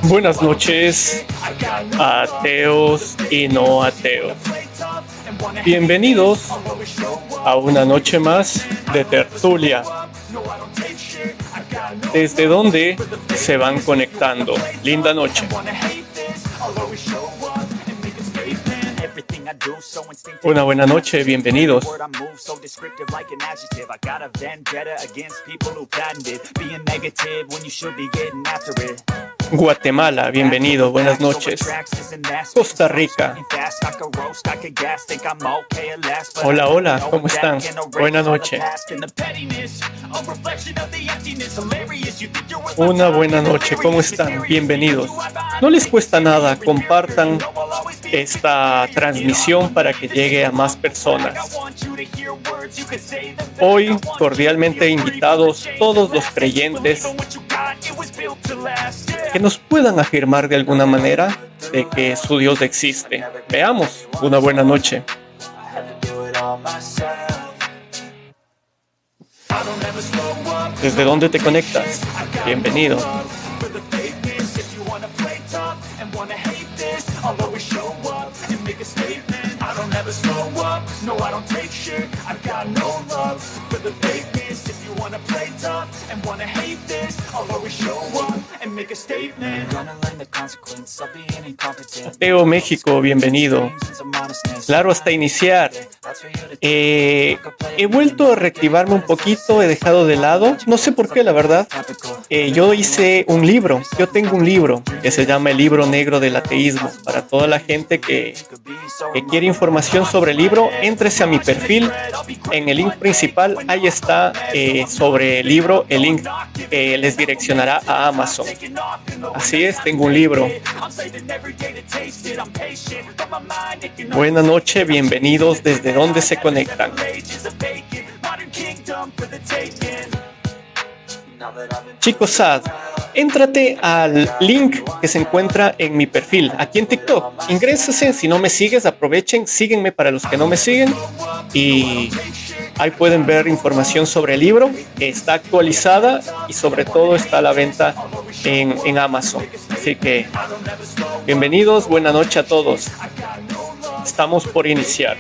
Buenas noches, ateos y no ateos. Bienvenidos a una noche más de tertulia. ¿Desde dónde se van conectando? Linda noche. Una buena noche, bienvenidos. Guatemala, bienvenido, buenas noches. Costa Rica. Hola, hola, ¿cómo están? Buenas noches. Una buena noche, ¿cómo están? Bienvenidos. No les cuesta nada, compartan esta transmisión para que llegue a más personas. Hoy, cordialmente invitados todos los creyentes que nos puedan afirmar de alguna manera de que su Dios existe. Veamos, una buena noche. ¿Desde dónde te conectas? Bienvenido. Ateo México, bienvenido. Claro, hasta iniciar. He vuelto a reactivarme un poquito, he dejado de lado, no sé por qué, la verdad. Yo hice un libro, yo tengo un libro que se llama El Libro Negro del Ateísmo. Para toda la gente que quiere información sobre el libro, éntrese a mi perfil. En el link principal, ahí está sobre el libro, el link les direccionará a Amazon. Así es, tengo un libro. Buenas noches, bienvenidos. ¿Desde dónde se conectan? Chicos Sad, éntrate al link que se encuentra en mi perfil aquí en TikTok. Ingrésese, si no me sigues, aprovechen, síguenme para los que no me siguen y ahí pueden ver información sobre el libro. Está actualizada y sobre todo está a la venta en Amazon. Así que bienvenidos, buena noche a todos. Estamos por iniciar.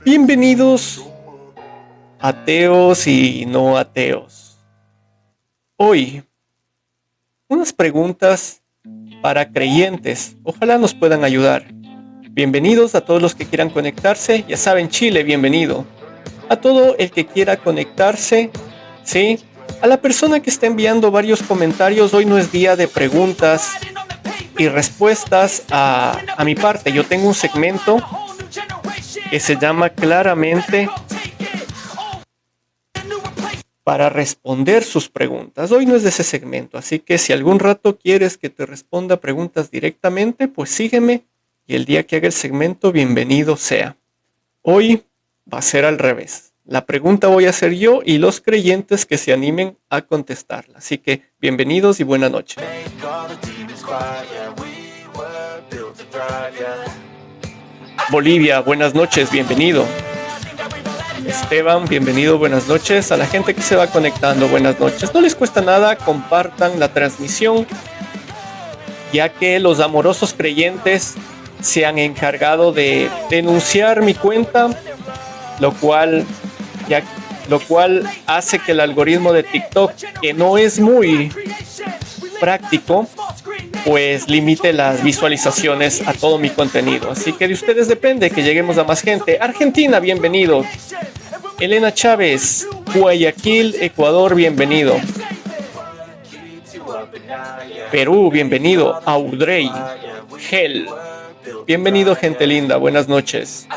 Bienvenidos, ateos y no ateos. Hoy, unas preguntas para creyentes. Ojalá nos puedan ayudar. Bienvenidos a todos los que quieran conectarse. Ya saben, Chile, bienvenido. A todo el que quiera conectarse, ¿sí? A la persona que está enviando varios comentarios, hoy no es día de preguntas y respuestas a mi parte. Yo tengo un segmento que se llama claramente para responder sus preguntas. Hoy no es de ese segmento, así que si algún rato quieres que te responda preguntas directamente, pues sígueme y el día que haga el segmento, bienvenido sea. Hoy va a ser al revés. La pregunta voy a hacer yo y los creyentes que se animen a contestarla. Así que bienvenidos y buena noche. Bolivia, buenas noches, bienvenido. Esteban, bienvenido, buenas noches. A la gente que se va conectando, buenas noches. No les cuesta nada, compartan la transmisión, ya que los amorosos creyentes se han encargado de denunciar mi cuenta, lo cual hace que el algoritmo de TikTok, que no es muy práctico, pues limite las visualizaciones a todo mi contenido. Así que de ustedes depende que lleguemos a más gente. Argentina, bienvenido. Elena Chávez, Guayaquil, Ecuador, bienvenido. Perú, bienvenido. Audrey, Gel, bienvenido, gente linda, buenas noches.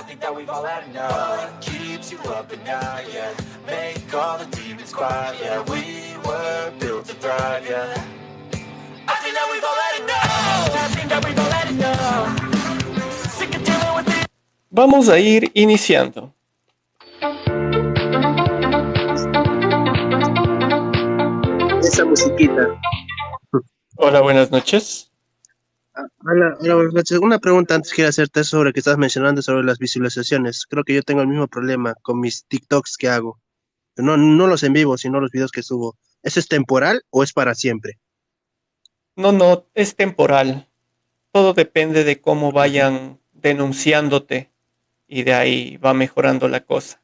Vamos a ir iniciando. Esa musiquita. Hola, buenas noches. Una pregunta antes quiero hacerte sobre que estás mencionando sobre las visualizaciones. Creo que yo tengo el mismo problema con mis TikToks que hago. No, no los en vivo, sino los videos que subo. ¿Eso es temporal o es para siempre? No, no, es temporal. Todo depende de cómo Ujú. vayan denunciándote y de ahí va mejorando la cosa.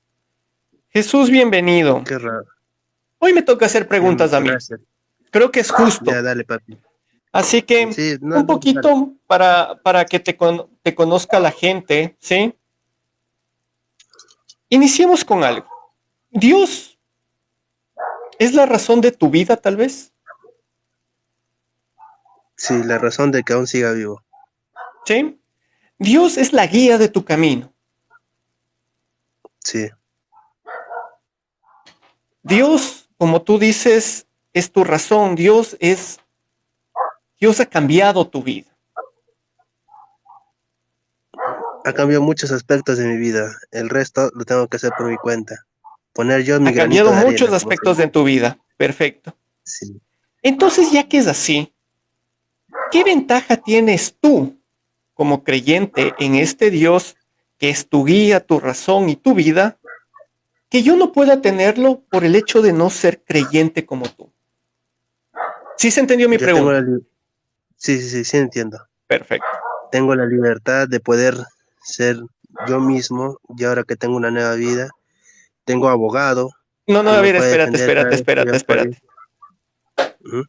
Jesús, bienvenido. Qué raro. Hoy me toca hacer preguntas a mí. Gracias. Creo que es Ya, justo. dale, papi. Así que Sí, no, un no, dale. poquito para que te conozca la gente, ¿sí? Iniciemos con algo. ¿Dios es la razón de tu vida, tal vez? Sí, la razón de que aún siga vivo. ¿Sí? Dios es la guía de tu camino. Sí, Dios, como tú dices, es tu razón. Dios ha cambiado tu vida. ha cambiado muchos aspectos de mi vida. El resto lo tengo que hacer por mi cuenta. Poner yo Ha mi cambiado granito de muchos arena, como se aspectos dice. de tu vida. Perfecto. Sí. Entonces, ya que es así, ¿qué ventaja tienes tú como creyente en este Dios que es tu guía, tu razón y tu vida, que yo no pueda tenerlo por el hecho de no ser creyente como tú? ¿Sí se entendió mi Yo tengo pregunta? sí, sí, sí, sí entiendo. Perfecto. Tengo la libertad de poder ser yo mismo y ahora que tengo una nueva vida, tengo abogado No, no, que a me ver, puede espérate, defender cada espérate, vez que espérate, yo falle. espérate. Ujú.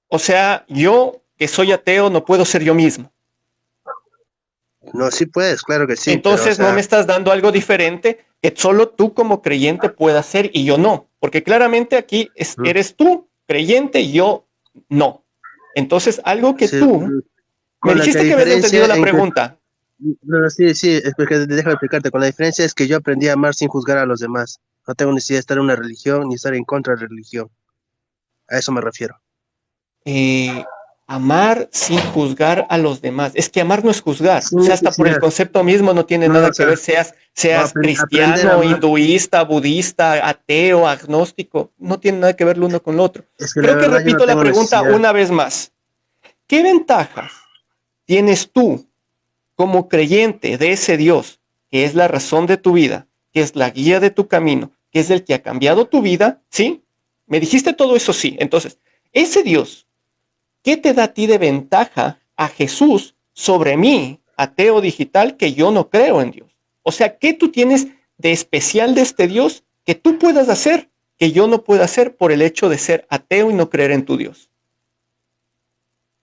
O sea, yo que soy ateo no puedo ser yo mismo. No, sí puedes, claro que sí, pero o Entonces no me sea, estás dando algo diferente que solo tú como creyente puedas hacer y yo no. Porque claramente aquí ujú. eres tú creyente y yo no. Entonces, algo que Sí, tú me con la que dijiste que habías entendido diferencia la en que, pregunta. no, no, sí, sí, es porque déjame explicarte, con la diferencia es que yo aprendí a amar sin juzgar a los demás. No tengo necesidad de estar en una religión ni estar en contra de la religión. A eso me refiero. eh, Amar sin juzgar a los demás. Es que amar no es juzgar. O Sin sea, hasta por el necesidad. concepto mismo no tiene No, nada o que sea, ver, seas aprender a cristiano, amar. hinduista, budista, ateo, agnóstico. No tiene nada que ver lo uno con lo otro. Es que la Creo que verdad yo no repito la tengo pregunta necesidad. una vez más. ¿Qué ventajas tienes tú como creyente de ese Dios que es la razón de tu vida, que es la guía de tu camino, que es el que ha cambiado tu vida? ¿Sí? Me dijiste todo eso, sí. Entonces, ese Dios, ¿qué te da a ti de ventaja a Jesús sobre mí, ateo digital, que yo no creo en Dios? O sea, ¿qué tú tienes de especial de este Dios que tú puedas hacer que yo no pueda hacer por el hecho de ser ateo y no creer en tu Dios?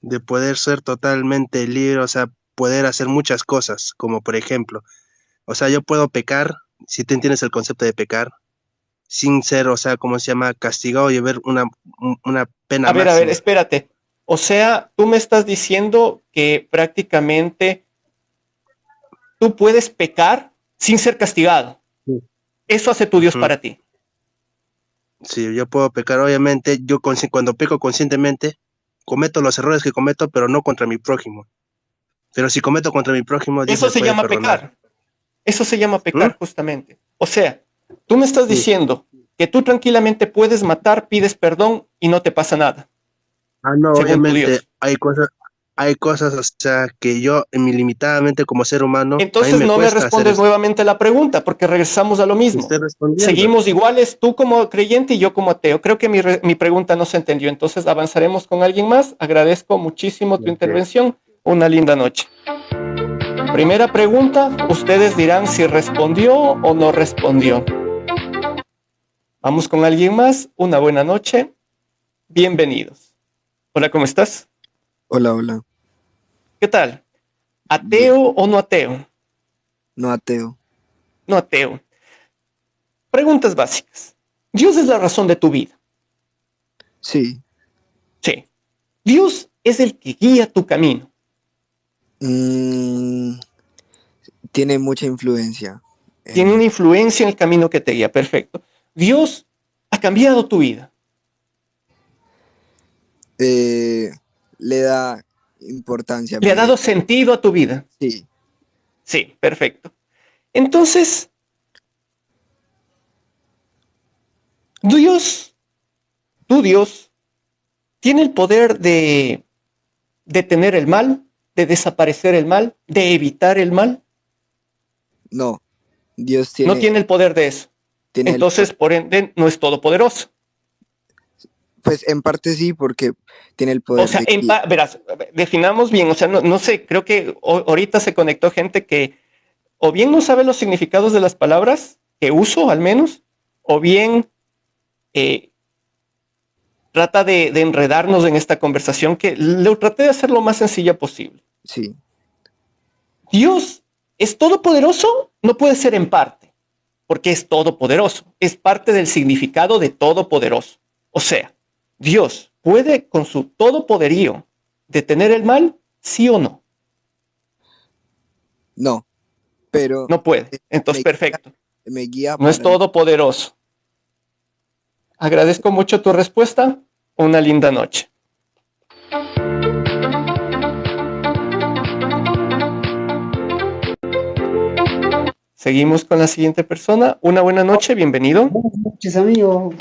De poder ser totalmente libre, o sea, poder hacer muchas cosas, como por ejemplo, o sea, yo puedo pecar, si tú entiendes el concepto de pecar, sin ser, o sea, ¿cómo se llama? Castigado y ver una pena A ver, máxima. espérate. O sea, tú me estás diciendo que prácticamente tú puedes pecar sin ser castigado. Sí. Eso hace tu Dios Ujú. para ti. Sí, yo puedo pecar, obviamente, cuando peco conscientemente, cometo los errores que cometo, pero no contra mi prójimo. Pero si cometo contra mi prójimo, Dios Eso me se puede llama perdonar. pecar. Eso se llama ¿Mm? pecar justamente. O sea, tú me estás Sí. diciendo que tú tranquilamente puedes matar, pides perdón y no te pasa nada, Ah, no, según tu obviamente Dios. hay cosas, o sea, que yo, limitadamente como ser humano, a mí Entonces me no me cuesta hacer respondes eso. nuevamente la pregunta porque regresamos a lo Te mismo. estoy respondiendo. Seguimos iguales, tú como creyente y yo como ateo. Creo que mi pregunta no se entendió. Entonces avanzaremos con alguien más. Agradezco muchísimo tu Ok. intervención. Una linda noche. Primera pregunta, ustedes dirán si respondió o no respondió. Vamos con alguien más. Una buena noche. Bienvenidos. Hola, ¿cómo estás? Hola, hola. ¿Qué tal? Bien. ¿Ateo o no ateo? No ateo. No ateo. Preguntas básicas. Dios es la razón de tu vida. Sí. Sí. Dios es el que guía tu camino. Mm, tiene mucha influencia. Tiene En, una influencia en el camino que te guía. Perfecto. Dios ha cambiado tu vida. eh, le da importancia a Le mi ha vida. dado sentido a tu vida. Sí. Sí, perfecto. Entonces, Dios, tu Dios, tiene el poder detener el mal, de desaparecer el mal, de evitar el mal? No, Dios No tiene el poder de eso. tiene Entonces, por ende, no es todopoderoso. pues en parte sí, porque tiene el O poder sea, de verás, definamos bien. O sea, no sé, creo que ahorita se conectó gente que o bien no sabe los significados de las palabras que uso, al menos, o bien eh, trata de enredarnos en esta conversación, que lo traté de hacer lo más sencilla posible. Sí, Dios es todopoderoso, no puede ser en parte, porque es todopoderoso, es parte del significado de todopoderoso. O sea, Dios puede con su todopoderío detener el mal, sí o no. no, pero No puede. Entonces, me, perfecto. me guía No es para... todopoderoso. Agradezco mucho tu respuesta. Una linda noche. Seguimos con la siguiente persona. Una buena noche, bienvenido. Buenas noches, amigo.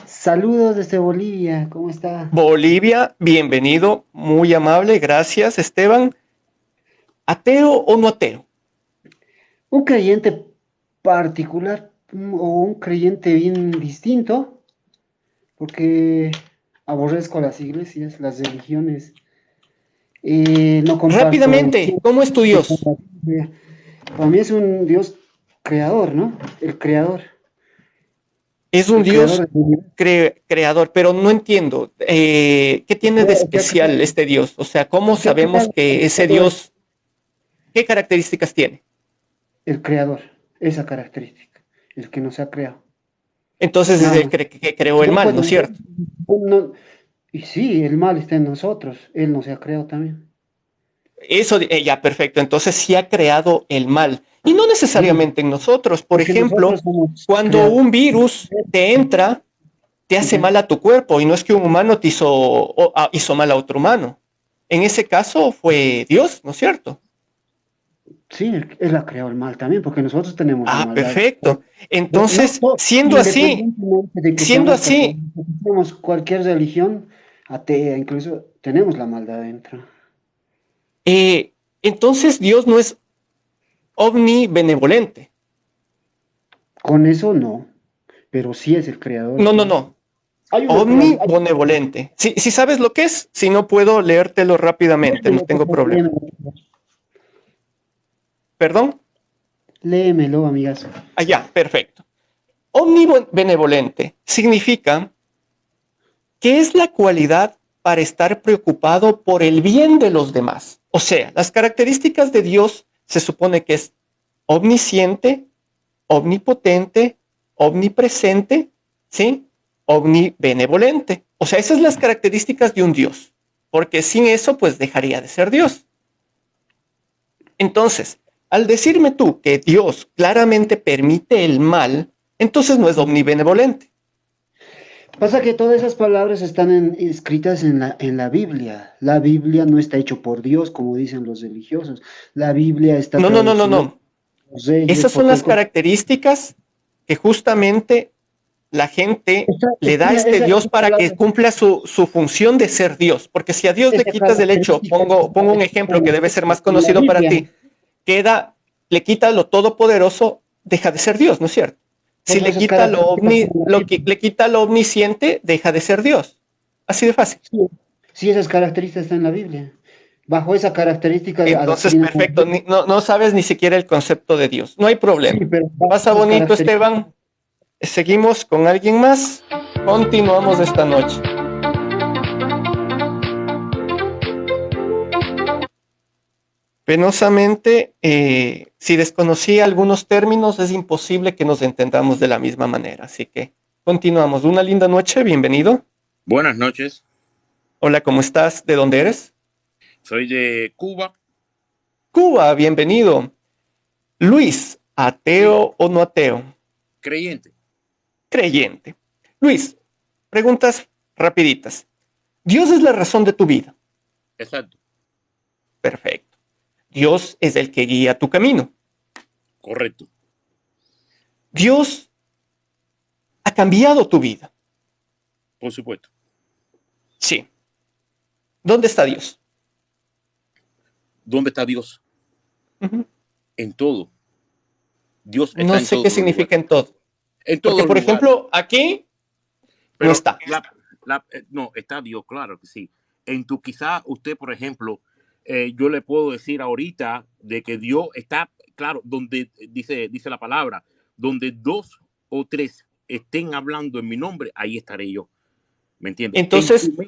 Saludos desde Bolivia. ¿Cómo está? Bolivia, bienvenido. Muy amable, gracias, Esteban. ¿Ateo o no ateo? Un creyente particular o un creyente bien distinto, porque aborrezco las iglesias, las religiones. No comparto el Rápidamente, ¿cómo es tu que con Dios? la Biblia. Para mí es un Dios creador, ¿no? El creador. Es un El Dios creador del universo. creador, pero no entiendo. ¿Qué tiene de especial este Dios? O sea, ¿cómo Se ha sabemos creado que ese todo esto. Dios, qué características tiene? El creador, esa característica, el que nos ha creado. Entonces es Nada el más. que creó el No mal, ¿no es puedo, cierto? no- y sí, el mal está en nosotros, Él nos ha creado también. Eso, ya, perfecto. Entonces sí ha creado el mal. Y no Sí, necesariamente en nosotros. Por porque nosotros ejemplo, somos cuando creados. un virus te entra, te hace Ya. mal a tu cuerpo. Y no es que un humano te hizo mal a otro humano. En ese caso fue Dios, ¿no es cierto? Sí, Él ha creado el mal también, porque nosotros tenemos la Ah, maldad. perfecto. No, Entonces, independientemente de que siendo seamos así, católicos, de que seamos cualquier religión, atea, incluso tenemos la maldad dentro. eh, entonces Dios no es omnibenevolente. Con eso no, pero sí es el creador, No, no, sí. no. Hay una creación. Omnibenevolente. Si sabes lo que es, si no puedo leértelo rápidamente, no tengo problema. ¿Perdón? Léemelo, amigas. Allá, perfecto. Omnibenevolente significa que es la cualidad para estar preocupado por el bien de los demás. O sea, las características de Dios se supone que es omnisciente, omnipotente, omnipresente, ¿sí? Omnibenevolente. O sea, esas son las características de un Dios, porque sin eso, pues dejaría de ser Dios. Entonces, al decirme tú que Dios claramente permite el mal, entonces no es omnibenevolente. Pasa que todas esas palabras están escritas en la Biblia. La Biblia no está hecho por Dios, como dicen los religiosos. La Biblia está No, no, no, no, traducida no. por los reyes, Esas por son las cualquier... características que justamente la gente le da a este Dios Esas para que palabras, cumpla su función de ser Dios. Porque si a Dios le esa quitas el hecho, característica pongo un ejemplo que debe ser más en la conocido para Biblia. ti, le quita lo todopoderoso, deja de ser Dios, ¿no es cierto? Por Si eso le esas quita características están en la Biblia. le quita lo omnisciente, deja de ser Dios. Así de fácil. Sí, sí, esas características están en la Biblia. Bajo esa característica Entonces, adquirimos... perfecto. No sabes ni siquiera el concepto de Dios. No hay Sí, problema. pero bajo Pasa esas bonito, características... Esteban. Seguimos con alguien más. Continuamos esta noche. Penosamente, si desconocía algunos términos, es imposible que nos entendamos de la misma manera. Así que continuamos. Una linda noche, bienvenido. Buenas noches, Hola, ¿cómo estás? ¿De dónde eres? soy de Cuba. Cuba, bienvenido. Luis, Sí, ¿ateo o no ateo? creyente, Creyente. Luis, preguntas rapiditas. ¿Dios es la razón de tu vida? exacto, Perfecto. Dios es el que guía tu camino. correcto, Dios ha cambiado tu vida. por supuesto. Sí. ¿Dónde está Dios? ¿Dónde está Dios? Ujú. En todo. Dios está No en sé todo qué significa lugar. en todo. En Porque, todos por lugares. ejemplo, aquí no Pero está. no, está Dios, claro que sí. Quizá usted, por ejemplo, yo le puedo decir ahorita de que Dios está, claro, donde dice la palabra, donde 2 o 3 estén hablando en mi nombre, ahí estaré yo. ¿Me entiendes?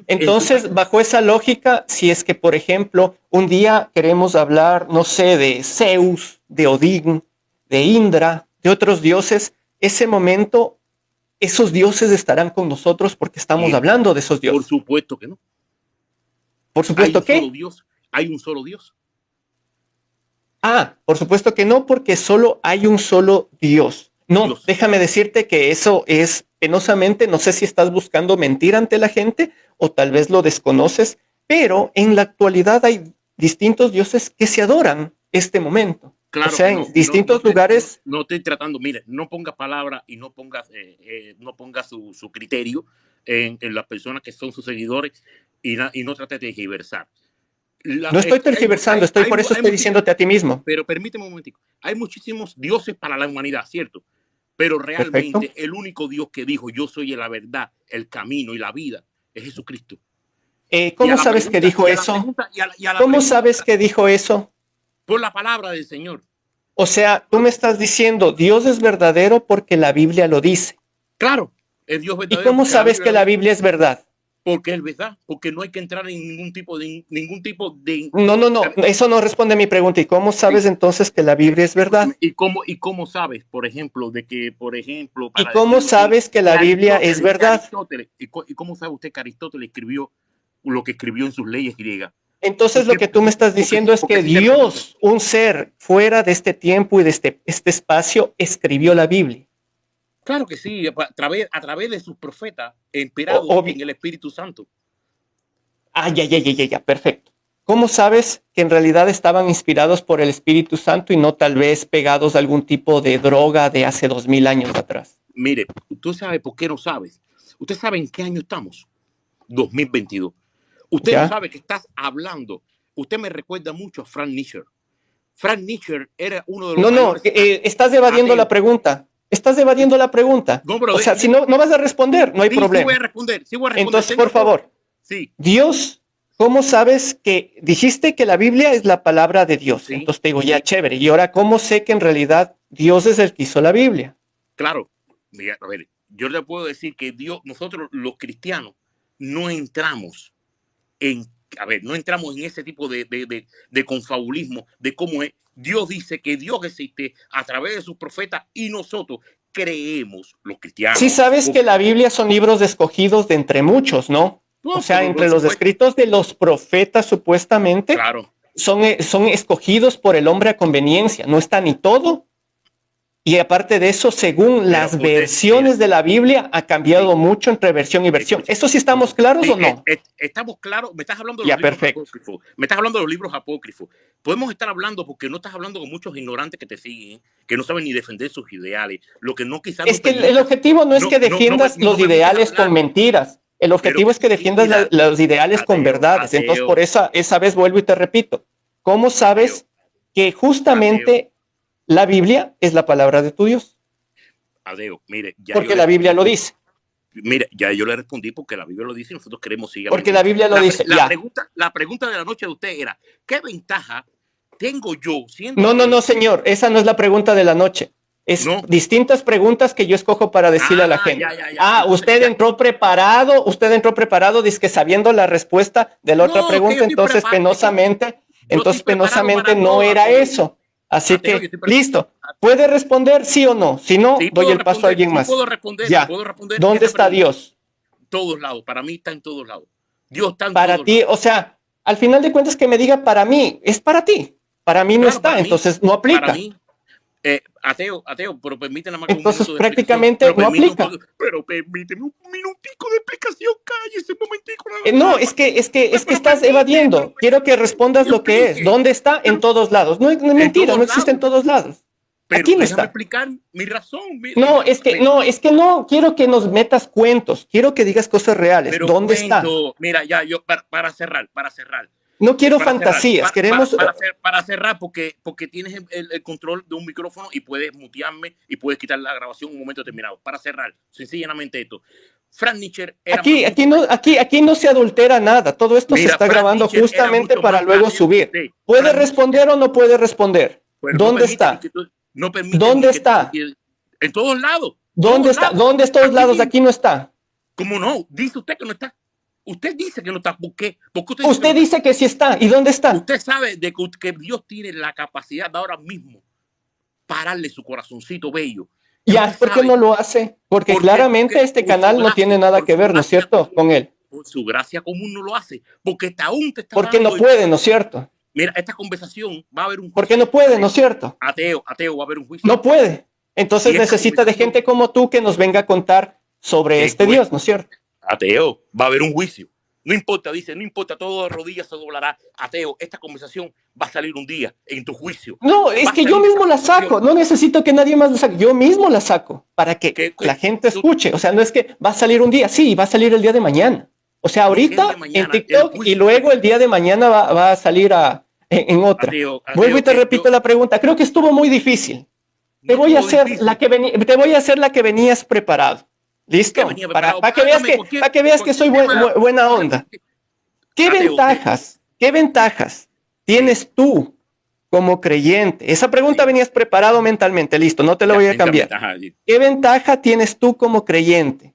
Entonces, bajo esa lógica, si es que, por ejemplo, un día queremos hablar, no sé, de Zeus, de Odín, de Indra, de otros dioses, ese momento, esos dioses estarán con nosotros porque estamos Mire, hablando de esos por dioses. supuesto que no. Por Hay un supuesto solo que. Dios. Hay un solo Dios. Por supuesto que no, porque solo hay un solo Dios. No, Dios. déjame decirte que eso es penosamente, no sé si estás buscando mentir ante la gente o tal vez lo desconoces, pero en la actualidad hay distintos dioses que se adoran este momento. O Claro sea, que no. en distintos lugares. No estoy tratando, mire, no ponga palabra y no ponga su criterio en las personas que son sus seguidores y no trate de tergiversar. No estoy tergiversando, estoy por eso estoy diciéndote a ti mismo. Pero permíteme un momentico. Hay muchísimos dioses para la humanidad, ¿cierto? Pero Perfecto. realmente el único Dios que dijo yo soy la verdad, el camino y la vida es Jesucristo. ¿Cómo sabes que dijo eso? ¿Cómo sabes que dijo eso? Por la palabra del Señor. O sea, tú me estás diciendo, Dios es verdadero porque la Biblia lo dice. Claro, es Dios ¿Y verdadero. cómo sabes que la Biblia es verdad? Porque es verdad, porque no hay que entrar en ningún tipo de. No, eso no responde a mi pregunta. ¿Y cómo sabes entonces que la Biblia es verdad? ¿Y cómo sabes, por ejemplo, ¿Y para cómo decirlo así, sabes que la Biblia es verdad? ¿Y cómo sabe usted que Aristóteles escribió lo que escribió en sus leyes griegas? Entonces lo que tú me estás diciendo es que Dios, un ser fuera de este tiempo y de este espacio, escribió la Biblia. Claro que sí, a través de sus profetas, inspirados en el Espíritu Santo. Ya, perfecto. ¿Cómo sabes que en realidad estaban inspirados por el Espíritu Santo y no tal vez pegados a algún tipo de droga de hace 2000 años atrás? Mire, ¿tú sabes por qué no sabes? ¿Usted sabe en qué año estamos? 2022. Usted no sabe que estás hablando. Usted me recuerda mucho a Frank Nietzsche. Frank Nietzsche era uno de los mayores. Estás evadiendo la pregunta. Estás evadiendo la pregunta. No, pero o sea, si no vas a responder, no hay problema. Sí voy a responder. Entonces, por favor. Sí. Dios, ¿cómo sabes que dijiste que la Biblia es la palabra de Dios? Sí. Entonces te digo, ya, chévere. Y ahora, ¿cómo sé que en realidad Dios es el que hizo la Biblia? Claro. Mira, a ver, yo le puedo decir que Dios, nosotros los cristianos, no entramos en ese tipo de confabulismo de cómo es. Dios dice que Dios existe a través de sus profetas y nosotros creemos, los cristianos. Sí sabes que la Biblia son libros escogidos de entre muchos, ¿no? O sea, entre los escritos de los profetas supuestamente, claro, son escogidos por el hombre a conveniencia. No está ni todo. Y aparte de eso, según las versiones de la Biblia, ha cambiado mucho entre versión y versión. ¿Eso sí estamos claros o no? Estamos claros. Me estás hablando de los libros apócrifos. Me estás hablando de los libros apócrifos. Podemos estar hablando porque no estás hablando con muchos ignorantes que te siguen, que no saben ni defender sus ideales. Lo que no quizás es que el objetivo no es que defiendas los ideales con mentiras. El objetivo es que defiendas los ideales con verdades. Entonces, por esa vez vuelvo y te repito. ¿Cómo sabes que justamente la Biblia es la palabra de tu Dios? Adeo, mire. Porque la Biblia lo dice. Mire, ya yo le respondí porque la Biblia lo dice y nosotros queremos seguir. Porque la Biblia lo dice. La pregunta de la noche de usted era, ¿qué ventaja tengo yo siendo... No, señor. Esa no es la pregunta de la noche. Es distintas preguntas que yo escojo para decirle a la gente. Usted entró preparado, dice que sabiendo la respuesta de la otra pregunta, entonces penosamente no era eso. Así que, listo. ¿Puede responder sí o no? Si no, doy el paso a alguien más. Puedo responder. ¿Dónde está Dios? Todos lados. Para mí está en todos lados. Dios está en para todos ti, lados. O sea, al final de cuentas que me diga para mí, es para ti. Para mí no está, entonces no aplica. Para mí, ateo, pero permíteme más entonces un prácticamente no aplica. Pero permíteme un minutico de explicación, cállese un momentico. No, es que estás evadiendo. Quiero que respondas lo que es. ¿Dónde está? En todos lados. No es mentira, no existe en todos lados. Pero aquí no está. Explicar mi razón. Es que no quiero que nos metas cuentos. Quiero que digas cosas reales. ¿Dónde está? Mira, ya yo para cerrar. No quiero Para cerrar, fantasías, queremos... para cerrar, porque tienes el control de un micrófono y puedes mutearme y puedes quitar la grabación en un momento determinado. Para cerrar, sencillamente esto. Frank Nietzsche era Aquí no se adultera nada. Todo esto se está Frank grabando Nietzsche justamente era mucho para más luego sabio que subir. usted. ¿Puede Frank responder o no puede responder? Nietzsche, ¿Dónde está? no permite ¿Dónde ni que está? en todos lados. ¿Dónde está? ¿Dónde estos Aquí lados? mismo. Aquí no está. ¿Cómo no? Dice usted que no está. Usted dice que no está. ¿Por qué? Porque usted Usted dice que sí está. ¿Y dónde está? Usted sabe de que Dios tiene la capacidad de ahora mismo pararle su corazoncito bello. Ya, ¿por qué no lo hace? Porque claramente este canal no tiene nada que ver, ¿no es cierto?, con él. Por su gracia común no lo hace. Porque aún te está Porque no dando... puede, ¿no es cierto? Mira, esta conversación va a haber un juicio. Porque no puede, ¿no es cierto? Ateo, va a haber un juicio. No puede. Entonces necesita de gente como tú que nos venga a contar sobre este Dios, ¿no es cierto? Ateo, va a haber un juicio. No importa, dice, no importa, todo rodillas se doblará. Ateo, esta conversación va a salir un día en tu juicio. No, es que yo mismo la saco. No necesito que nadie más la saque. Yo mismo la saco para que la gente escuche. O sea, no es que va a salir un día. Sí, va a salir el día de mañana. O sea, ahorita en TikTok y luego el día de mañana va a salir en otra. Vuelvo y te repito la pregunta. Creo que estuvo muy difícil. Te voy a hacer la que venías preparado. ¿Listo? Para que veas que soy buena onda. ¿Qué ventajas tienes tú como creyente? Esa pregunta venías preparado mentalmente. Listo, no te la voy a cambiar. ¿Qué ventaja tienes tú como creyente?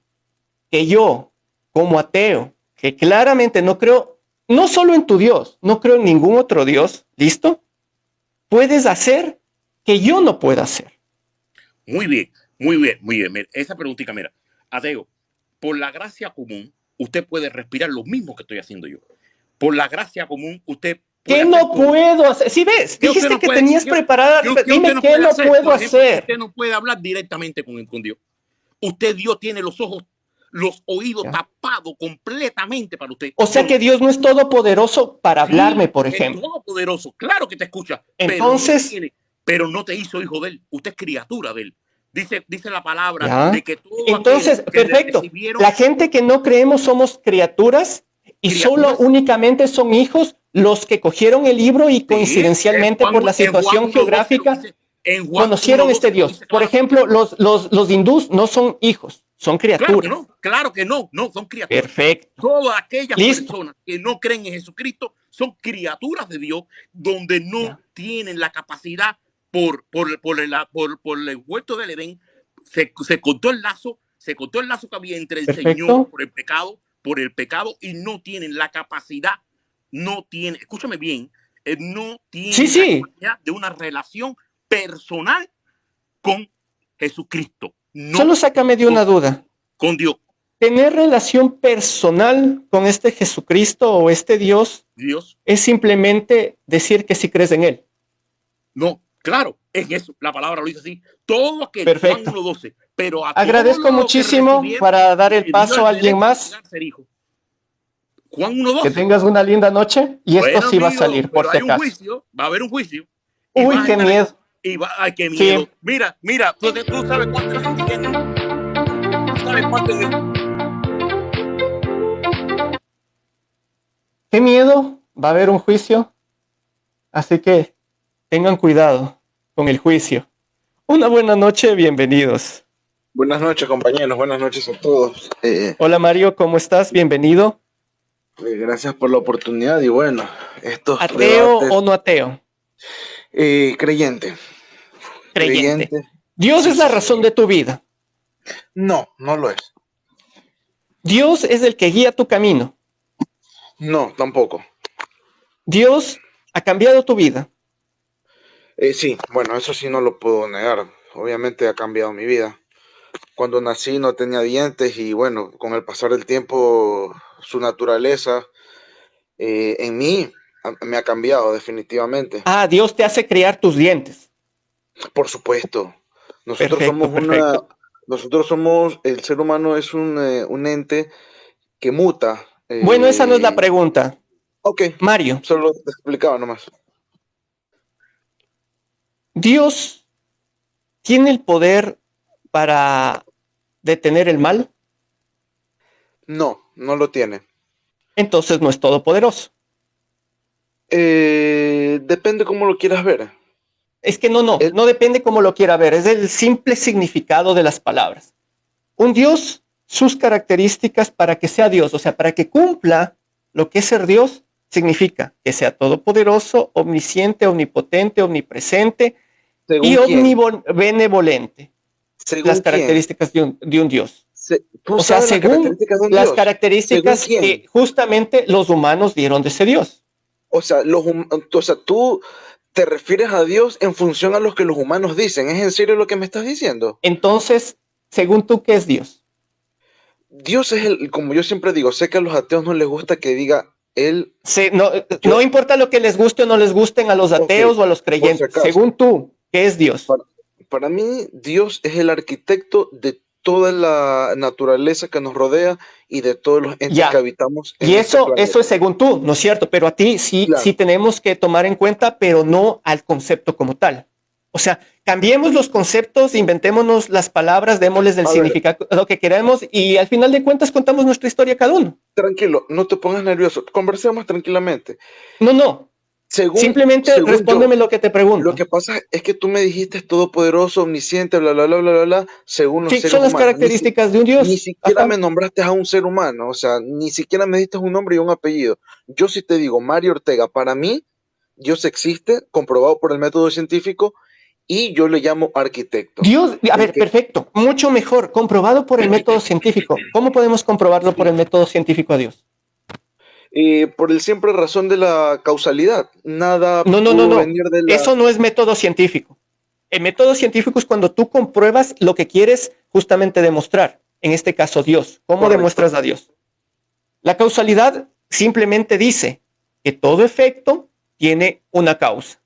Que yo, como ateo, que claramente no creo, no solo en tu Dios, no creo en ningún otro Dios. ¿Listo? Puedes hacer que yo no pueda hacer. Muy bien, muy bien, muy bien. Mira, esa preguntita, mira. Ateo, por la gracia común, usted puede respirar lo mismo que estoy haciendo yo. Por la gracia común, usted ¿Qué no puedo hacer? Si ves, dijiste que tenías preparada. Dime qué no puedo hacer. Usted no puede hablar directamente con Dios. Dios tiene los ojos, los oídos tapados completamente para usted. O sea que Dios no es todopoderoso para hablarme, por ejemplo. Es todopoderoso, claro que te escucha. Entonces, pero no te hizo hijo de él. Usted es criatura de él. Dice la palabra de que todo. Entonces, perfecto. La gente que no creemos somos criaturas y solo únicamente son hijos los que cogieron el libro y coincidencialmente por la situación geográfica conocieron este Dios. Por ejemplo, los hindús no son hijos, son criaturas. Claro que no, son criaturas. Perfecto. Todas aquellas personas que no creen en Jesucristo son criaturas de Dios donde no tienen la capacidad por el huerto del Edén. Se cortó el lazo que había entre el Señor por el pecado y no tienen la capacidad, escúchame bien, no tienen la capacidad de una relación personal con Jesucristo. Solo sácame de una duda. Con Dios. ¿Tener relación personal con este Jesucristo o este Dios es simplemente decir que sí crees en él? No, claro, es eso. La palabra lo dice así. Todo aquel, perfecto. Juan 1:12. Pero agradezco muchísimo para dar el paso a alguien más. Juan 1:12. Que tengas una linda noche y esto sí va a salir, por si acaso. Va a haber un juicio. Uy, qué miedo. Ay, qué miedo. Sí. Mira, tú sabes cuánto es el infierno. Tú sabes cuánto es el... Qué miedo, va a haber un juicio. Así que tengan cuidado con el juicio. Una buena noche, bienvenidos. Buenas noches, compañeros, buenas noches a todos. Hola Mario, ¿cómo estás? Bienvenido. Gracias por la oportunidad y bueno, estos ¿Ateo o no ateo? Creyente. ¿Dios es la razón de tu vida? No, no lo es. ¿Dios es el que guía tu camino? No, tampoco. ¿Dios ha cambiado tu vida? Sí, bueno, eso sí no lo puedo negar. Obviamente ha cambiado mi vida. Cuando nací no tenía dientes y bueno, con el pasar del tiempo su naturaleza en mí me ha cambiado definitivamente. Ah, Dios te hace crear tus dientes. Por supuesto. Nosotros somos, el ser humano es un ente que muta. Bueno, esa no es la pregunta. Ok. Mario. Solo te explicaba nomás. ¿Dios tiene el poder para detener el mal? No, no lo tiene. Entonces no es todopoderoso. Depende cómo lo quieras ver. Es que no El- depende cómo lo quiera ver, es el simple significado de las palabras. Un Dios, sus características para que sea Dios, o sea, para que cumpla lo que es ser Dios, significa que sea todopoderoso, omnisciente, omnipotente, omnipresente y ¿Según quién? omnibenevolente. Las ¿Según quién? características de un Dios. Tú O sea, sabes las según características de un las Dios. ¿Según características quién? que justamente los humanos dieron de ese Dios. O sea, tú te refieres a Dios en función a lo que los humanos dicen. ¿Es en serio lo que me estás diciendo? Entonces, según tú, ¿qué es Dios? Dios es como yo siempre digo, sé que a los ateos no les gusta que diga él, No yo, importa lo que les guste o no les gusten a los ok, ateos o a los por si creyentes. acaso. Según tú, ¿qué es Dios? Para, para mí, Dios es el arquitecto de toda la naturaleza que nos rodea y de todos los entes que Ya. habitamos Y en este eso es planeta. según tú, ¿no es cierto? Pero a ti sí Claro, tenemos que tomar en cuenta, pero no al concepto como tal. O sea, cambiemos los conceptos, inventémonos las palabras, démosles el a ver, significado que queremos y al final de cuentas contamos nuestra historia cada uno. tranquilo, no te pongas nervioso, conversemos tranquilamente. No. Simplemente Según respóndeme yo, lo que te lo pregunto. que pasa es que tú me dijiste todopoderoso, omnisciente, bla, bla, bla, bla, bla, bla, según los Sí, seres son las humanos. características de un Ni Dios. siquiera Ajá. me nombraste a un ser humano, o sea, ni siquiera me diste un nombre y un apellido. Yo sí te digo, Mario Ortega, para mí, Dios existe, comprobado por el método científico, y yo le llamo arquitecto. Dios, a El ver, que, perfecto, mucho mejor, comprobado por el método científico. ¿Cómo podemos comprobarlo por el método científico a Dios? por el siempre razón de la causalidad, nada pudo No. venir de la... Eso no es método científico. El método científico es cuando tú compruebas lo que quieres justamente demostrar. En este caso, Dios. ¿Cómo Correcto. demuestras a Dios? La causalidad simplemente dice que todo efecto tiene una causa.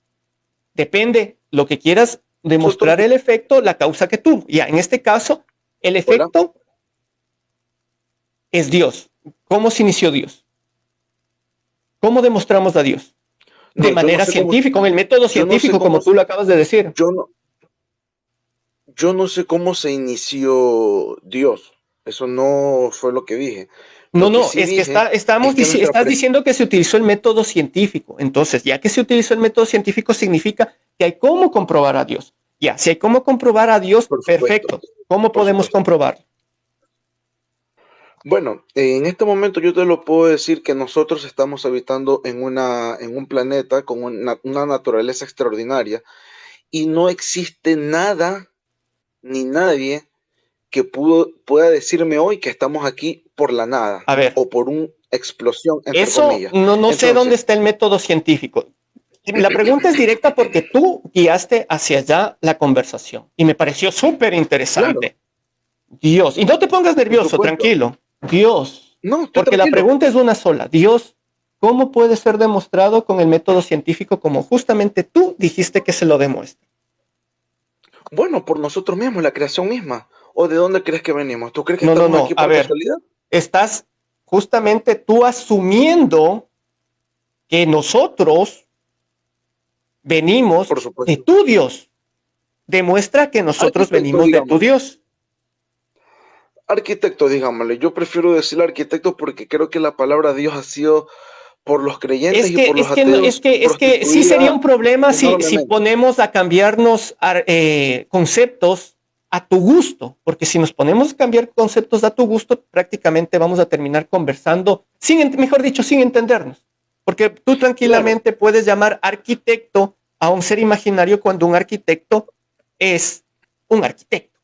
Depende lo que quieras Nosotros, demostrar el efecto, la causa que tú. Ya, en este caso, el hola, efecto es Dios. ¿Cómo se inició Dios? ¿Cómo demostramos a Dios? De no, yo no manera sé cómo, científica, con el método yo no sé científico, cómo, como tú lo acabas de decir. yo no, yo no sé cómo se inició Dios. Eso no fue lo que dije. Lo que sí Es que dije es que estás diciendo que se utilizó el método científico. Entonces, ya que se utilizó el método científico, significa que hay cómo comprobar a Dios. Ya, si hay cómo comprobar a Dios, por supuesto, perfecto. ¿Cómo por podemos supuesto. comprobar? Bueno, en este momento yo te lo puedo decir que nosotros estamos habitando en un planeta con una naturaleza extraordinaria y no existe nada ni nadie que pueda decirme hoy que estamos aquí por la nada A ver, o por una explosión, entre eso comillas. no sé dónde Entonces, está el método científico. La pregunta es directa porque tú guiaste hacia allá la conversación y me pareció súper claro, interesante. Dios, y no te pongas por nervioso, supuesto. tranquilo. Dios, No, estoy porque la tranquilo. pregunta es una sola. Dios, ¿cómo puede ser demostrado con el método científico como justamente tú dijiste que se lo demuestra? Bueno, por nosotros mismos, la creación misma. ¿O de dónde crees que venimos? ¿Tú crees que estamos No. aquí A por ver, casualidad? estás justamente tú asumiendo que nosotros venimos Por de supuesto. tu Dios. Demuestra que nosotros Arquitecto, venimos de tu digámosle. Dios. Arquitecto, digámosle. Yo prefiero decir arquitecto porque creo que la palabra Dios ha sido por los creyentes y por los ateos Es que sí sería prostituida un problema si enormemente. ponemos a cambiarnos conceptos a tu gusto, porque si nos ponemos a cambiar conceptos a tu gusto, prácticamente vamos a terminar conversando, mejor dicho, sin entendernos. Porque tú Claro. tranquilamente puedes llamar arquitecto a un ser imaginario cuando un arquitecto es un arquitecto.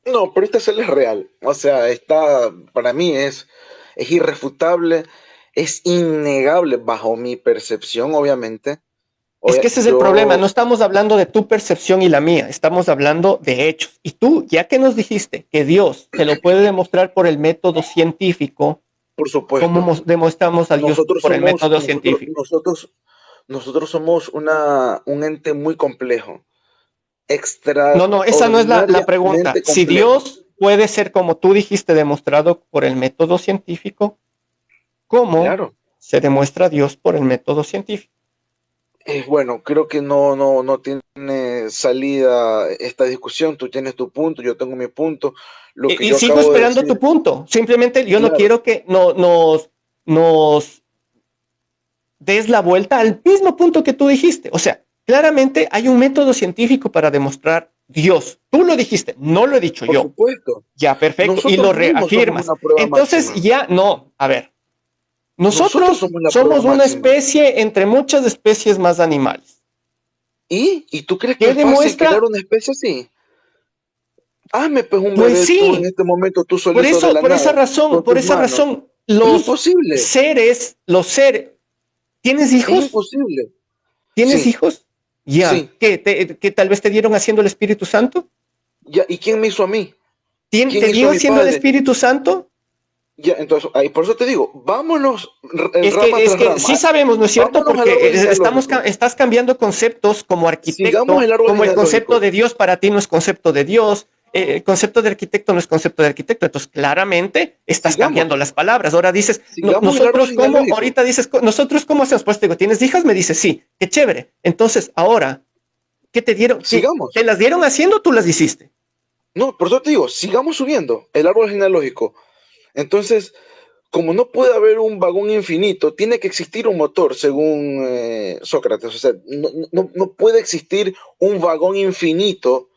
No, pero este ser es real. O sea, está, para mí es irrefutable, es innegable bajo mi percepción, obviamente. Es que ese es el problema, Yo, no estamos hablando de tu percepción y la mía, estamos hablando de hechos. Y tú, ya que nos dijiste que Dios se lo puede demostrar por el método científico, por ¿cómo supuesto, demostramos a Dios nosotros por el somos, método científico? nosotros somos un ente muy complejo, No, esa no es la pregunta. extraordinariamente Si complejo. Dios puede ser, como tú dijiste, demostrado por el método científico, ¿cómo Claro. se demuestra Dios por el método científico? Bueno, creo que no tiene salida esta discusión. Tú tienes tu punto, yo tengo mi punto. Lo que Y yo sigo acabo de esperando tu decir, punto. Simplemente yo no claro, quiero que nos des la vuelta al mismo punto que tú dijiste. O sea, claramente hay un método científico para demostrar Dios. Tú lo dijiste, no lo he dicho Por yo. supuesto. Ya, perfecto. Y Nosotros lo mismos somos reafirmas. una prueba Entonces máxima. ya, no, a ver. Nosotros Somos la somos prueba una máxima. especie entre muchas especies más animales. ¿Y tú crees que ¿Qué es fácil crear demuestra? una especie así? Hazme pues un Pues bebé tú en sí, este momento, tú por solito de eso, la nada, con por tus esa manos. razón, Es imposible. los seres, ¿tienes Es hijos? imposible. ¿Tienes Sí, hijos? Ya. sí. ¿Que tal vez te dieron haciendo el Espíritu Santo? Ya, ¿y quién me hizo a mí? ¿Quién ¿Te hizo a dio mi haciendo el padre? Espíritu Santo? Ya, entonces, ahí, por eso te digo, vámonos rama Es tras que rama. sí sabemos, ¿no es cierto? Vámonos al Porque árbol genealógico. estás cambiando conceptos como Sigamos arquitecto, el árbol como el concepto genealógico. de Dios para ti no es concepto de Dios, el concepto de arquitecto no es concepto de arquitecto. Entonces, claramente estás Sigamos, cambiando las palabras. Ahora dices, sigamos el árbol nosotros cómo, genealógico. ahorita dices, nosotros cómo hacemos. Pues te digo, ¿tienes hijas? Me dices, sí, qué chévere. Entonces, ahora, ¿qué te dieron? Sigamos. ¿Te las dieron haciendo o tú las hiciste? No, por eso te digo, sigamos subiendo el árbol genealógico. Entonces, como no puede haber un vagón infinito, tiene que existir un motor, según Sócrates. O sea, no puede existir un vagón infinito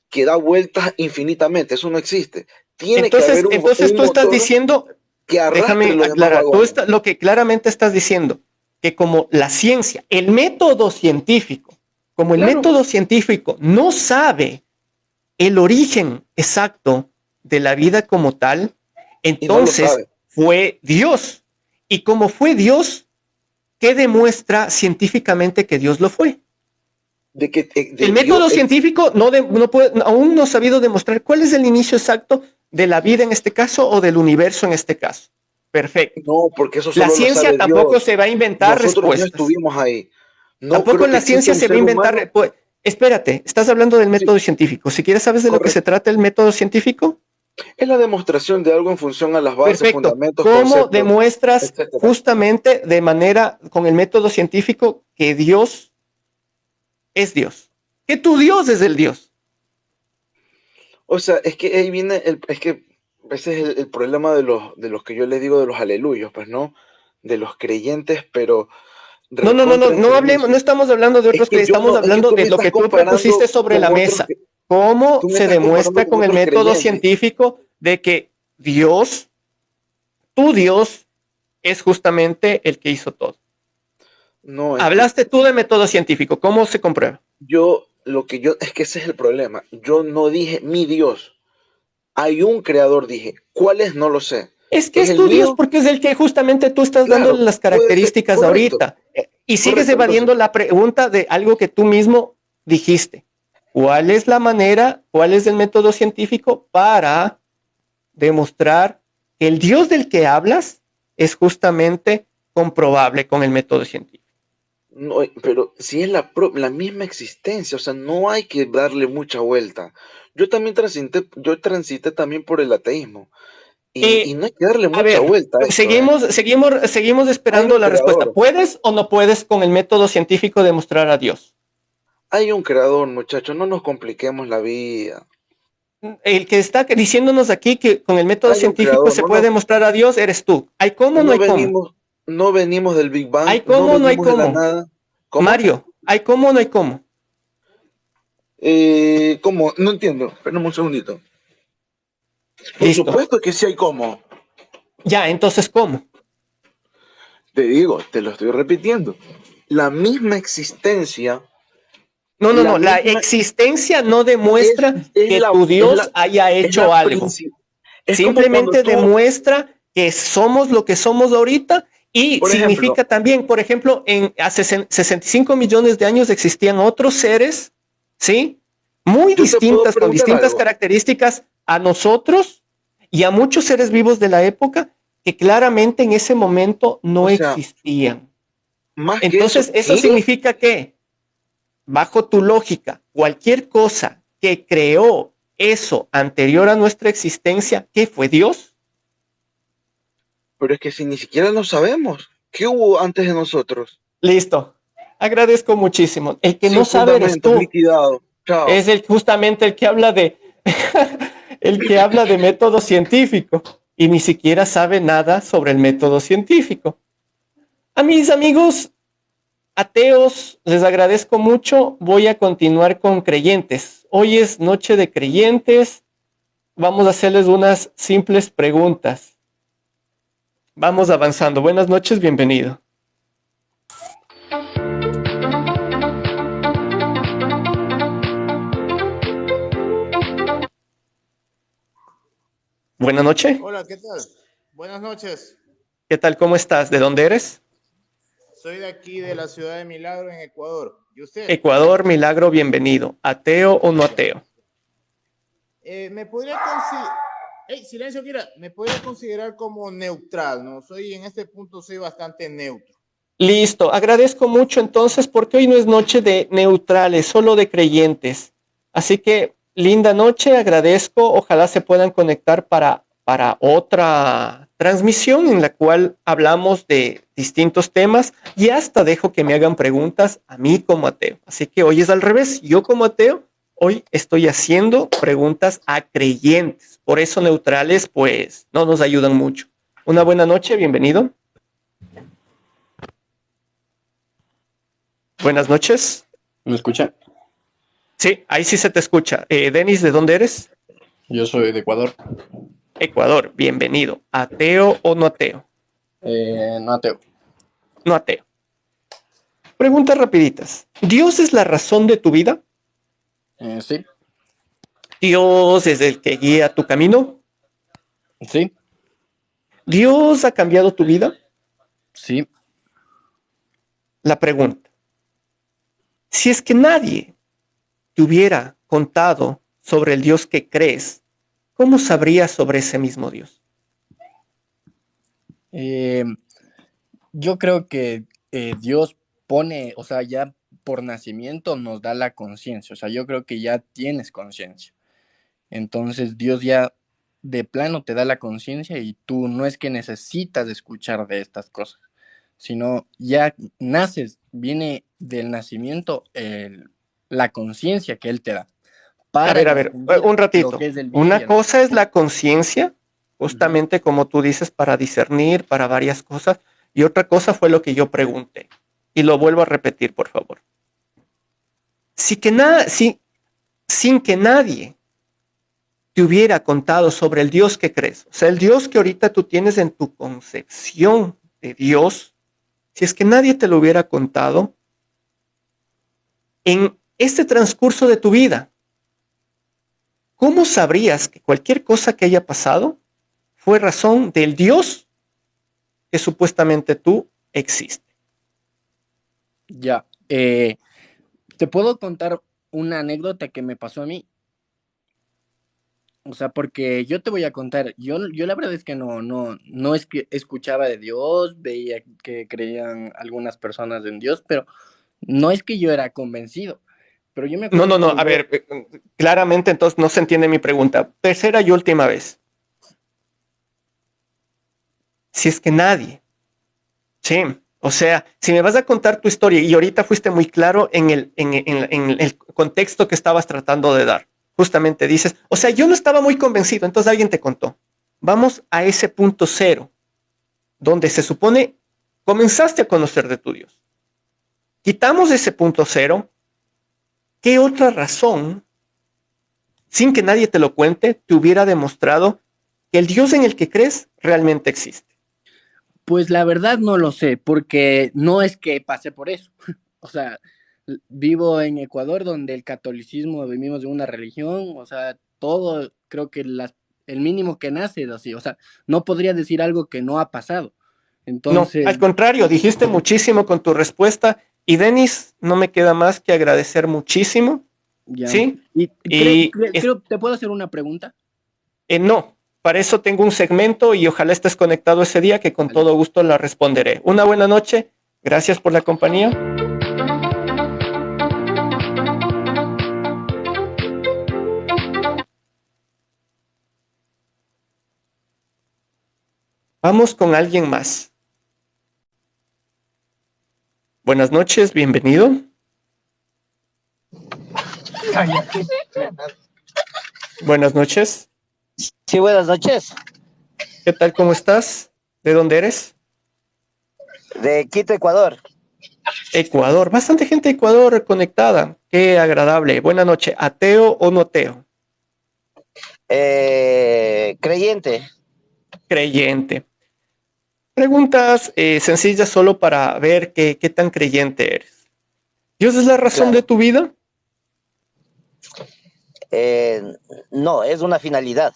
que da vueltas infinitamente. Eso no existe. Tiene que haber Entonces un tú estás motor diciendo, que arrastre déjame los demás aclarar, vagones. lo que claramente estás diciendo, que como la ciencia, el método científico, como el Claro, método científico no sabe el origen exacto de la vida como tal, y no lo entonces sabe. fue Dios. Y como fue Dios, ¿qué demuestra científicamente que Dios lo fue? De que El Dios, método científico aún no ha sabido demostrar cuál es el inicio exacto de la vida en este caso o del universo en este caso. Perfecto. no, porque eso La solo lo ciencia sabe tampoco Dios. se va a inventar Nosotros no respuestas. estuvimos ahí. No Tampoco creo en que la exista ciencia un se va a ser inventar. humano. Espérate, estás hablando del Sí, método científico. Si quieres, ¿sabes de lo que se correcto. trata el método científico? Es la demostración de algo en función a las bases, Perfecto. fundamentos, ¿Cómo conceptos, demuestras etcétera. justamente de manera con el método científico que Dios es Dios? Que tu Dios es el Dios. O sea, es que ahí viene es que ese es el problema de los que yo les digo de los aleluyos, pues, ¿no? De los creyentes, pero recontra No hablemos, no enfermizos. estamos hablando de Es otros que creyentes, yo estamos no, es que hablando tú me de lo estás que tú propusiste comparando sobre con la otros, mesa. ¿Cómo tú me se estás comparando demuestra con con el otros método creyentes. científico de que Dios, tu Dios, es justamente el que hizo todo? No, es que Hablaste tú de método científico, ¿cómo se comprueba? es que ese es el problema. Yo no dije mi Dios. Hay un creador, dije. ¿Cuál es? No lo sé. Es que ¿Es es el tu Dios mío? porque es el que justamente tú estás dándole Claro, las puede ser, características correcto, ahorita. Y sigues correcto. Entonces, evadiendo la pregunta de algo que tú mismo dijiste. ¿Cuál es la manera, cuál es el método científico para demostrar que el Dios del que hablas es justamente comprobable con el método científico? no, pero si es la misma existencia, o sea, no hay que darle mucha vuelta. Yo transité también por el ateísmo y Eh, no hay que darle a mucha ver, vuelta a eso, ¿eh? seguimos Hay esperando un la respuesta. creador, ¿Puedes o no puedes con el método científico demostrar a Dios? hay un creador, muchachos, no nos compliquemos la vida. El que está diciéndonos aquí que con el método Hay un científico creador, se puede demostrar a Dios, eres tú. ¿Hay cómo o no no hay cómo? venimos, no venimos del Big Bang, ¿Hay no cómo o no hay venimos de la cómo? nada. ¿Cómo? Mario, ¿hay cómo o no hay cómo? ¿Cómo? No entiendo, espérame un segundito. Por Listo. supuesto que sí hay cómo. Ya, entonces, ¿cómo? Te digo, te lo estoy repitiendo. La misma existencia, No. la La misma existencia no es, demuestra es que la, tu es Dios la, haya es la hecho algo. principal. Es como cuando Simplemente tú, demuestra que somos lo que somos ahorita y por ejemplo, significa también, por ejemplo, hace 65 millones de años existían otros seres, ¿sí? Muy yo te puedo distintas, con preguntar distintas algo. características a nosotros y a muchos seres vivos de la época que claramente en ese momento no O sea, existían. más que eso, Entonces, eso ¿qué? significa que, bajo tu lógica, cualquier cosa que creó eso anterior a nuestra existencia, ¿qué fue Dios? Pero es que si ni siquiera lo sabemos, ¿qué hubo antes de nosotros? Listo. Agradezco muchísimo. El que no Sin sabe eres fundamentos, tú. liquidado. Chao. Es justamente el que habla de el que habla de método científico y ni siquiera sabe nada sobre el método científico. A mis amigos, ateos, les agradezco mucho. Voy a continuar con creyentes. Hoy es noche de creyentes. Vamos a hacerles unas simples preguntas. Vamos avanzando. Buenas noches, bienvenido. Buenas noches. Hola, ¿qué tal? Buenas noches. ¿Qué tal? ¿Cómo estás? ¿De dónde eres? Soy de aquí, de la ciudad de Milagro, en Ecuador. ¿Y usted? Ecuador, Milagro, bienvenido. ¿Ateo o no ateo? ¿Me podría considerar... silencio, Kira. ¿Me podría considerar como neutral, no? En este punto soy bastante neutro. Listo, agradezco mucho entonces porque hoy no es noche de neutrales, solo de creyentes. Así que linda noche, agradezco. Ojalá se puedan conectar para otra transmisión en la cual hablamos de distintos temas y hasta dejo que me hagan preguntas a mí como ateo. Así que hoy es al revés, yo como ateo hoy estoy haciendo preguntas a creyentes. Por eso neutrales pues no nos ayudan mucho. Una buena noche, bienvenido. Buenas noches. ¿Me escucha? Sí, ahí sí se te escucha. Denis, ¿de dónde eres? Yo soy de Ecuador. Ecuador, bienvenido. ¿Ateo o no ateo? No ateo. No ateo. Preguntas rapiditas. ¿Dios es la razón de tu vida? Sí. ¿Dios es el que guía tu camino? Sí. ¿Dios ha cambiado tu vida? Sí. La pregunta. Si es que nadie te hubiera contado sobre el Dios que crees, ¿cómo sabrías sobre ese mismo Dios? Yo creo que Dios pone, o sea, ya por nacimiento nos da la conciencia. O sea, yo creo que ya tienes conciencia. Entonces Dios ya de plano te da la conciencia y tú no es que necesitas escuchar de estas cosas, sino ya naces, viene del nacimiento la conciencia que Él te da. A ver, un ratito. Una cosa es la conciencia, justamente como tú dices, para discernir, para varias cosas, y otra cosa fue lo que yo pregunté. Y lo vuelvo a repetir, por favor. Sin que nadie te hubiera contado sobre el Dios que crees, o sea, el Dios que ahorita tú tienes en tu concepción de Dios, si es que nadie te lo hubiera contado, en este transcurso de tu vida, ¿cómo sabrías que cualquier cosa que haya pasado fue razón del Dios que supuestamente tú existe? Ya, te puedo contar una anécdota que me pasó a mí. O sea, porque yo te voy a contar, yo la verdad es que no es que escuchaba de Dios, veía que creían algunas personas en Dios, pero no es que yo era convencido. Pero yo me acuerdo No, a ver, claramente entonces no se entiende mi pregunta. Tercera y última vez. Si es que nadie, sí, o sea, si me vas a contar tu historia y ahorita fuiste muy claro en el contexto que estabas tratando de dar, justamente dices, o sea, yo no estaba muy convencido, entonces alguien te contó. Vamos a ese punto cero, donde se supone comenzaste a conocer de tu Dios. Quitamos ese punto cero. ¿Qué otra razón, sin que nadie te lo cuente, te hubiera demostrado que el Dios en el que crees realmente existe? Pues la verdad no lo sé, porque no es que pasé por eso. O sea, vivo en Ecuador, donde el catolicismo, vivimos de una religión, o sea, todo, creo que el mínimo que nace es así. O sea, no podría decir algo que no ha pasado. Entonces, no, al contrario, dijiste muchísimo con tu respuesta. Y Denis, no me queda más que agradecer muchísimo. ya. ¿Sí? Creo, ¿te puedo hacer una pregunta? No, para eso tengo un segmento y ojalá estés conectado ese día que con todo gusto la responderé. Una buena noche, gracias por la compañía. Vamos con alguien más. Buenas noches, bienvenido. Buenas noches. Sí, buenas noches. ¿Qué tal? ¿Cómo estás? ¿De dónde eres? De Quito, Ecuador. Ecuador, bastante gente de Ecuador conectada. Qué agradable. Buenas noches. ¿Ateo o no ateo? Creyente. Creyente. Preguntas sencillas solo para ver qué tan creyente eres. ¿Dios es la razón de Claro. tu vida? No, es una finalidad.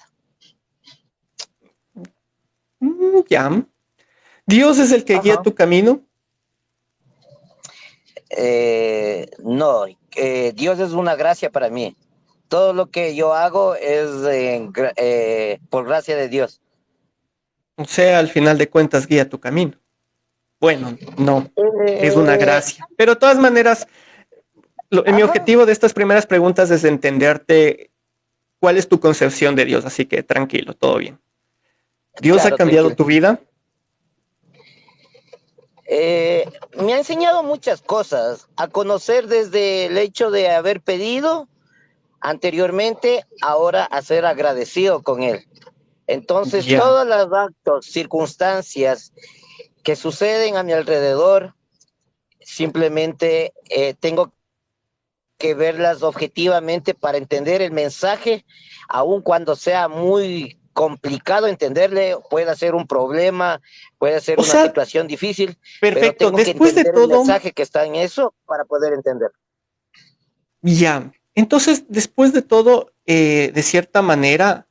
Ya. ¿Dios es el que guía Ajá. tu camino? No, Dios es una gracia para mí. Todo lo que yo hago es por gracia de Dios. O sea, al final de cuentas guía tu camino. Bueno, no, es una Eh, gracia. Pero de todas maneras, mi ajá, objetivo de estas primeras preguntas es entenderte cuál es tu concepción de Dios. Así que tranquilo, todo bien. ¿Dios ha claro, cambiado tranquilo. tu vida? Me ha enseñado muchas cosas, a conocer desde el hecho de haber pedido anteriormente, ahora a ser agradecido con Él. Entonces, Ya. todos los actos, circunstancias que suceden a mi alrededor, simplemente tengo que verlas objetivamente para entender el mensaje, aun cuando sea muy complicado entenderle, puede ser un problema, puede ser O una sea, situación difícil, pero perfecto. tengo que Después de entender el todo, mensaje que está en eso para poder entender. ya. Entonces, después de todo, de cierta manera,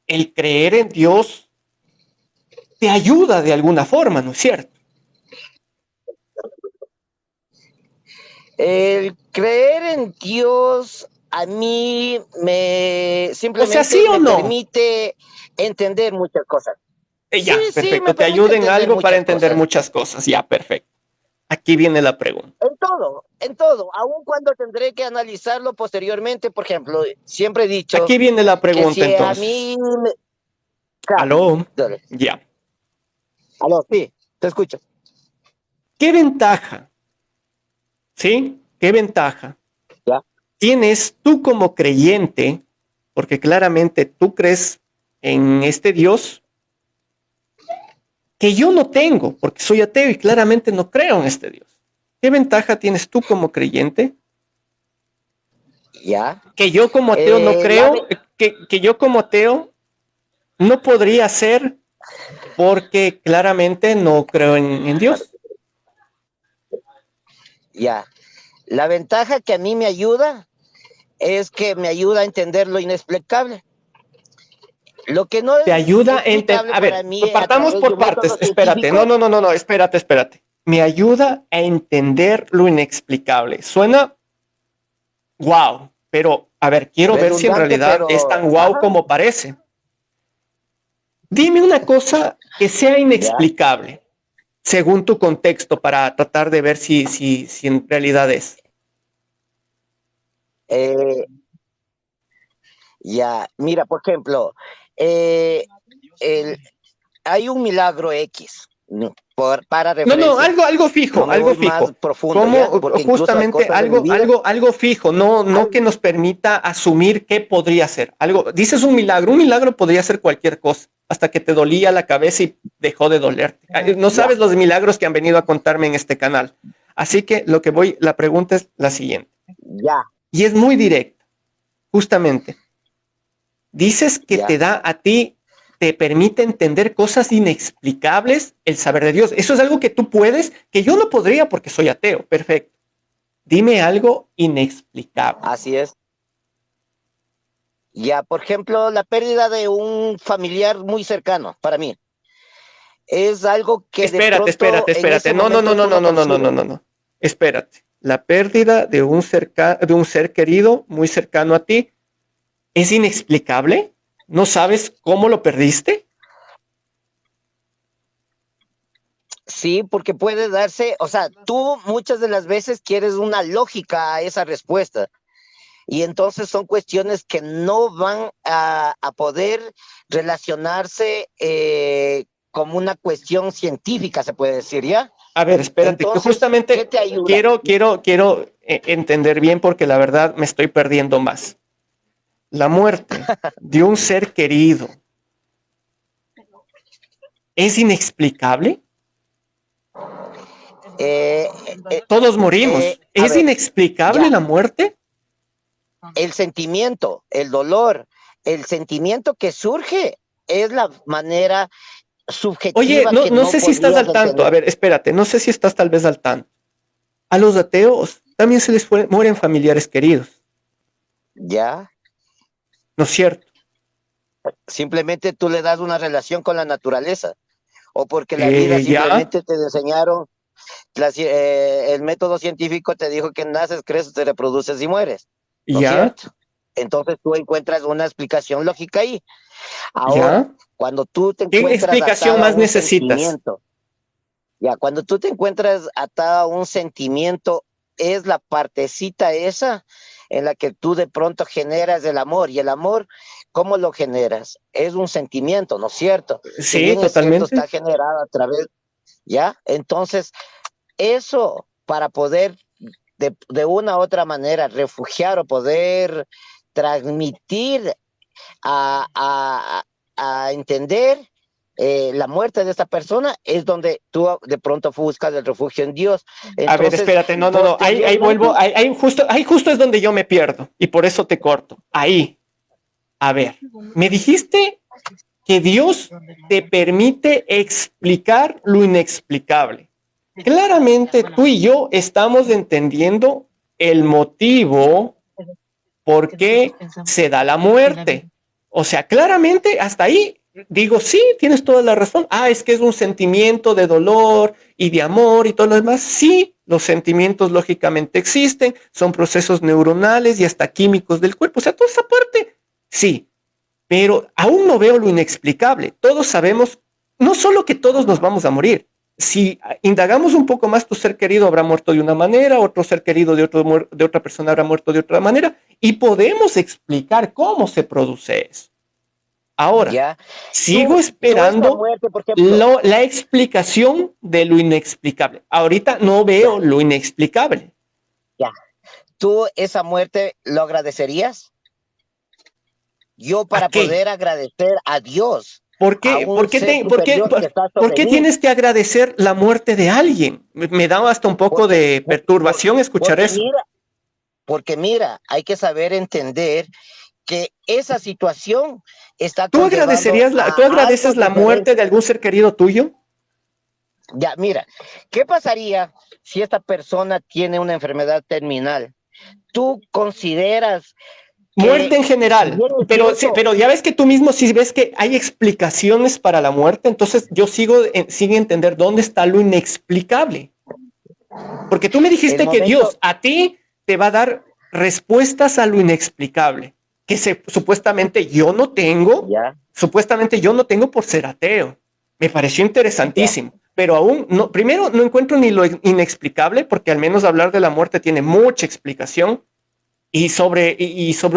el creer en Dios te ayuda de alguna forma, ¿no es cierto? El creer en Dios a mí O sea, ¿sí simplemente o me no? permite entender muchas cosas. Sí, Ya, sí, perfecto. me Te permite ayuda en entender algo para muchas entender cosas. muchas cosas. Ya, perfecto. Aquí viene la pregunta. En todo, aun cuando tendré que analizarlo posteriormente, por ejemplo, siempre he dicho Aquí viene la que pregunta si a entonces. mí... Claro, ¿Aló? dale. Ya. Aló, sí, te escucho. ¿Qué ventaja? ¿Sí? ¿Qué ventaja ¿Ya? tienes tú como creyente? Porque claramente tú crees en este Dios que yo no tengo, porque soy ateo y claramente no creo en este Dios. ¿Qué ventaja tienes tú como creyente? ¿Ya? Que yo como ateo no creo, que yo como ateo no podría ser porque claramente no creo en Dios. Ya. La ventaja que a mí me ayuda es que me ayuda a entender lo inexplicable. Lo que no Te es ayuda a entender. explicable A para ver, mí a partamos través de por un método partes. Espérate, no, científico, no, no, no, no, espérate, espérate. Me ayuda a entender lo inexplicable. Suena wow, pero a ver, quiero ver si en redundante, realidad es pero... tan wow Ajá, como parece. Dime una cosa que sea ya. inexplicable, según tu contexto, para tratar de ver si en realidad es. Eh, ya, mira, por ejemplo, eh, el, hay un milagro X, ¿no? Para No, no, referencia. algo No fijo, me algo voy más fijo. profundo, ¿ya? Como Porque incluso hay justamente cosas de mi vida. algo fijo, no, no que nos permita asumir qué podría ser. Algo, dices un milagro podría ser cualquier cosa, hasta que te dolía la cabeza y dejó de dolerte. No Ya, sabes los milagros que han venido a contarme en este canal. Así que la pregunta es la siguiente, ya, y es muy directa, justamente. Dices que te ya. da a ti, te permite entender cosas inexplicables el saber de Dios. Eso es algo que tú puedes, que yo no podría porque soy ateo. Perfecto. Dime algo inexplicable. Así es. Ya, por ejemplo, la pérdida de un familiar muy cercano para mí. Es algo que de Espérate, pronto espérate, en ese espérate. No, no, no, momento no, tú no, no no, no, no, no, concibes. no, no. Espérate. La pérdida de de un ser querido muy cercano a ti es inexplicable. ¿No sabes cómo lo perdiste? Sí, porque puede darse, o sea, tú muchas de las veces quieres una lógica a esa respuesta y entonces son cuestiones que no van a poder relacionarse como una cuestión científica, se puede decir, ¿ya? A ver, espérate, que Entonces, ¿qué justamente te ayuda? quiero entender bien porque la verdad me estoy perdiendo más. La muerte de un ser querido es inexplicable. eh, eh, Todos morimos. a ¿Es ver, inexplicable ya, la muerte? el sentimiento, el dolor, el sentimiento que surge es la manera Oye, subjetiva no, que no no sé si estás podrías al tanto. A entender. ver, espérate, no sé si estás tal vez al tanto. A los ateos también se les mueren familiares queridos, Ya, ¿no es cierto? simplemente tú le das una relación con la naturaleza, o porque la vida Ya, simplemente te enseñaron, el método científico te dijo que naces, creces, te reproduces y mueres, ¿no es ya, cierto? Entonces tú encuentras una explicación lógica ahí. Ahora, ya. cuando tú te ¿Qué encuentras explicación atado a más un necesitas? sentimiento, ya, cuando tú te encuentras atado a un sentimiento, es la partecita esa en la que tú de pronto generas el amor. Y el amor, ¿cómo lo generas? Es un sentimiento, ¿no es cierto? Si Sí, bien es cierto, totalmente. está generado a través, ¿ya? Entonces, eso para poder de una u otra manera refugiar o poder transmitir a, a entender la muerte de esta persona, es donde tú de pronto buscas el refugio en Dios. A ver, Entonces, espérate, no, no, no. Ahí posteriormente, vuelvo, ahí justo es donde yo me pierdo y por eso te corto. Ahí. A ver, me dijiste que Dios te permite explicar lo inexplicable. Claramente tú y yo estamos entendiendo el motivo por qué se da la muerte. O sea, claramente hasta ahí digo, sí, tienes toda la razón. Ah, es que es un sentimiento de dolor y de amor y todo lo demás. Sí, los sentimientos lógicamente existen, son procesos neuronales y hasta químicos del cuerpo. O sea, toda esa parte, sí, pero aún no veo lo inexplicable. Todos sabemos, no solo que todos nos vamos a morir. Si indagamos un poco más, tu ser querido habrá muerto de una manera, otro ser querido de otra persona habrá muerto de otra manera, y podemos explicar cómo se produce eso. Ahora, ya, sigo tú esta esperando muerte, por ejemplo, la explicación de lo inexplicable. Ahorita no ya, veo lo inexplicable. ya, tú esa muerte lo agradecerías. Yo ¿A para qué? poder agradecer a Dios, ¿Por a qué, un ser superior que está por sobre qué mí, tienes que agradecer la muerte de alguien? Me da hasta un poco porque, de perturbación escuchar porque eso. mira, porque mira, hay que saber entender que esa situación está conllevando ¿Tú a algo agradeces la muerte de diferente. algún ser querido tuyo? Ya, mira, ¿qué pasaría si esta persona tiene una enfermedad terminal? ¿Tú consideras Muerte que, en si general, bien es pero, sí, cierto, pero ya ves que tú mismo sí ves que hay explicaciones para la muerte, entonces yo sigo entender dónde está lo inexplicable. Porque tú me el dijiste que momento, Dios a ti te va a dar respuestas a lo inexplicable, que supuestamente yo no tengo, ya, supuestamente yo no tengo por ser ateo. Me pareció ya, interesantísimo, pero aún no, primero no encuentro ni lo inexplicable, porque al menos hablar de la muerte tiene mucha explicación, y sobre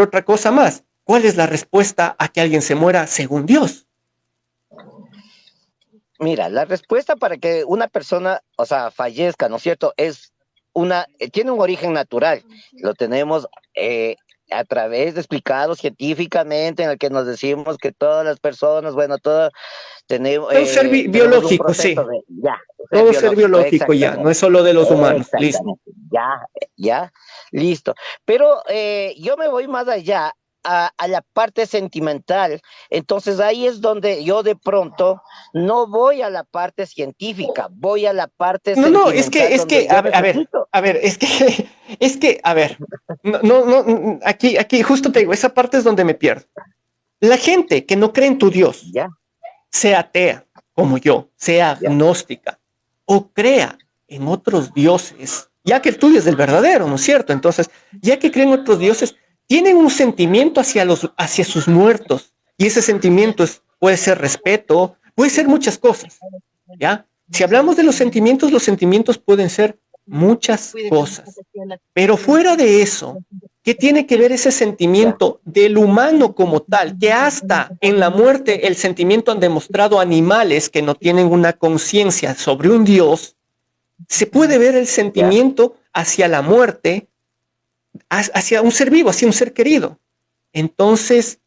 otra cosa más. ¿Cuál es la respuesta a que alguien se muera según Dios? mira, la respuesta para que una persona, o sea, fallezca, ¿no es cierto? Tiene un origen natural. Lo tenemos a través de explicado científicamente, en el que nos decimos que todas las personas, bueno, todas Todo ser tenemos un biológico, proceso sí. de, ya, ser Todo ser biológico, biológico ya, no exactamente. es solo de los humanos. Listo. Exactamente, ya, ya, listo. Pero yo me voy más allá a la parte sentimental. Entonces ahí es donde yo de pronto no voy a la parte científica, voy a la parte No, no, sentimental donde yo necesito. a ver, no, no, no, aquí justo te digo, esa parte es donde me pierdo. La gente que no cree en tu Dios, Ya, sea atea, como yo, sea ya, agnóstica, o crea en otros dioses, ya que el tuyo es el verdadero, ¿no es cierto? Entonces, ya que creen en otros dioses, tienen un sentimiento hacia sus muertos, y ese sentimiento puede ser respeto, puede ser muchas cosas, ¿ya? Si hablamos de los sentimientos pueden ser muchas cosas, pero fuera de eso, ¿qué tiene que ver ese ya, sentimiento del humano como tal? Que hasta en la muerte el sentimiento han demostrado animales que no tienen una conciencia sobre un Dios. Se puede ver el ya. sentimiento hacia la muerte, hacia un ser vivo, hacia un ser querido. Entonces,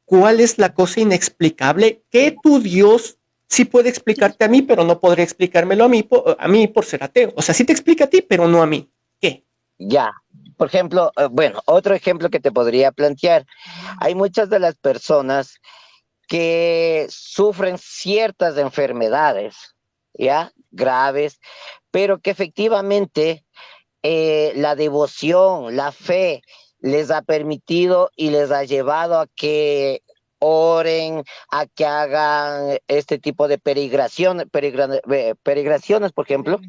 ¿cuál es la cosa inexplicable? Que tu Dios sí puede explicarte a mí, pero no podría explicármelo a mí por ser ateo. O sea, sí te explica a ti, pero no a mí. ¿Qué? Ya. Por ejemplo, bueno, otro ejemplo que te podría plantear. Hay muchas de las personas que sufren ciertas enfermedades, ¿ya? Graves, pero que efectivamente la devoción, la fe, les ha permitido y les ha llevado a que oren, a que hagan este tipo de peregrinaciones, por ejemplo.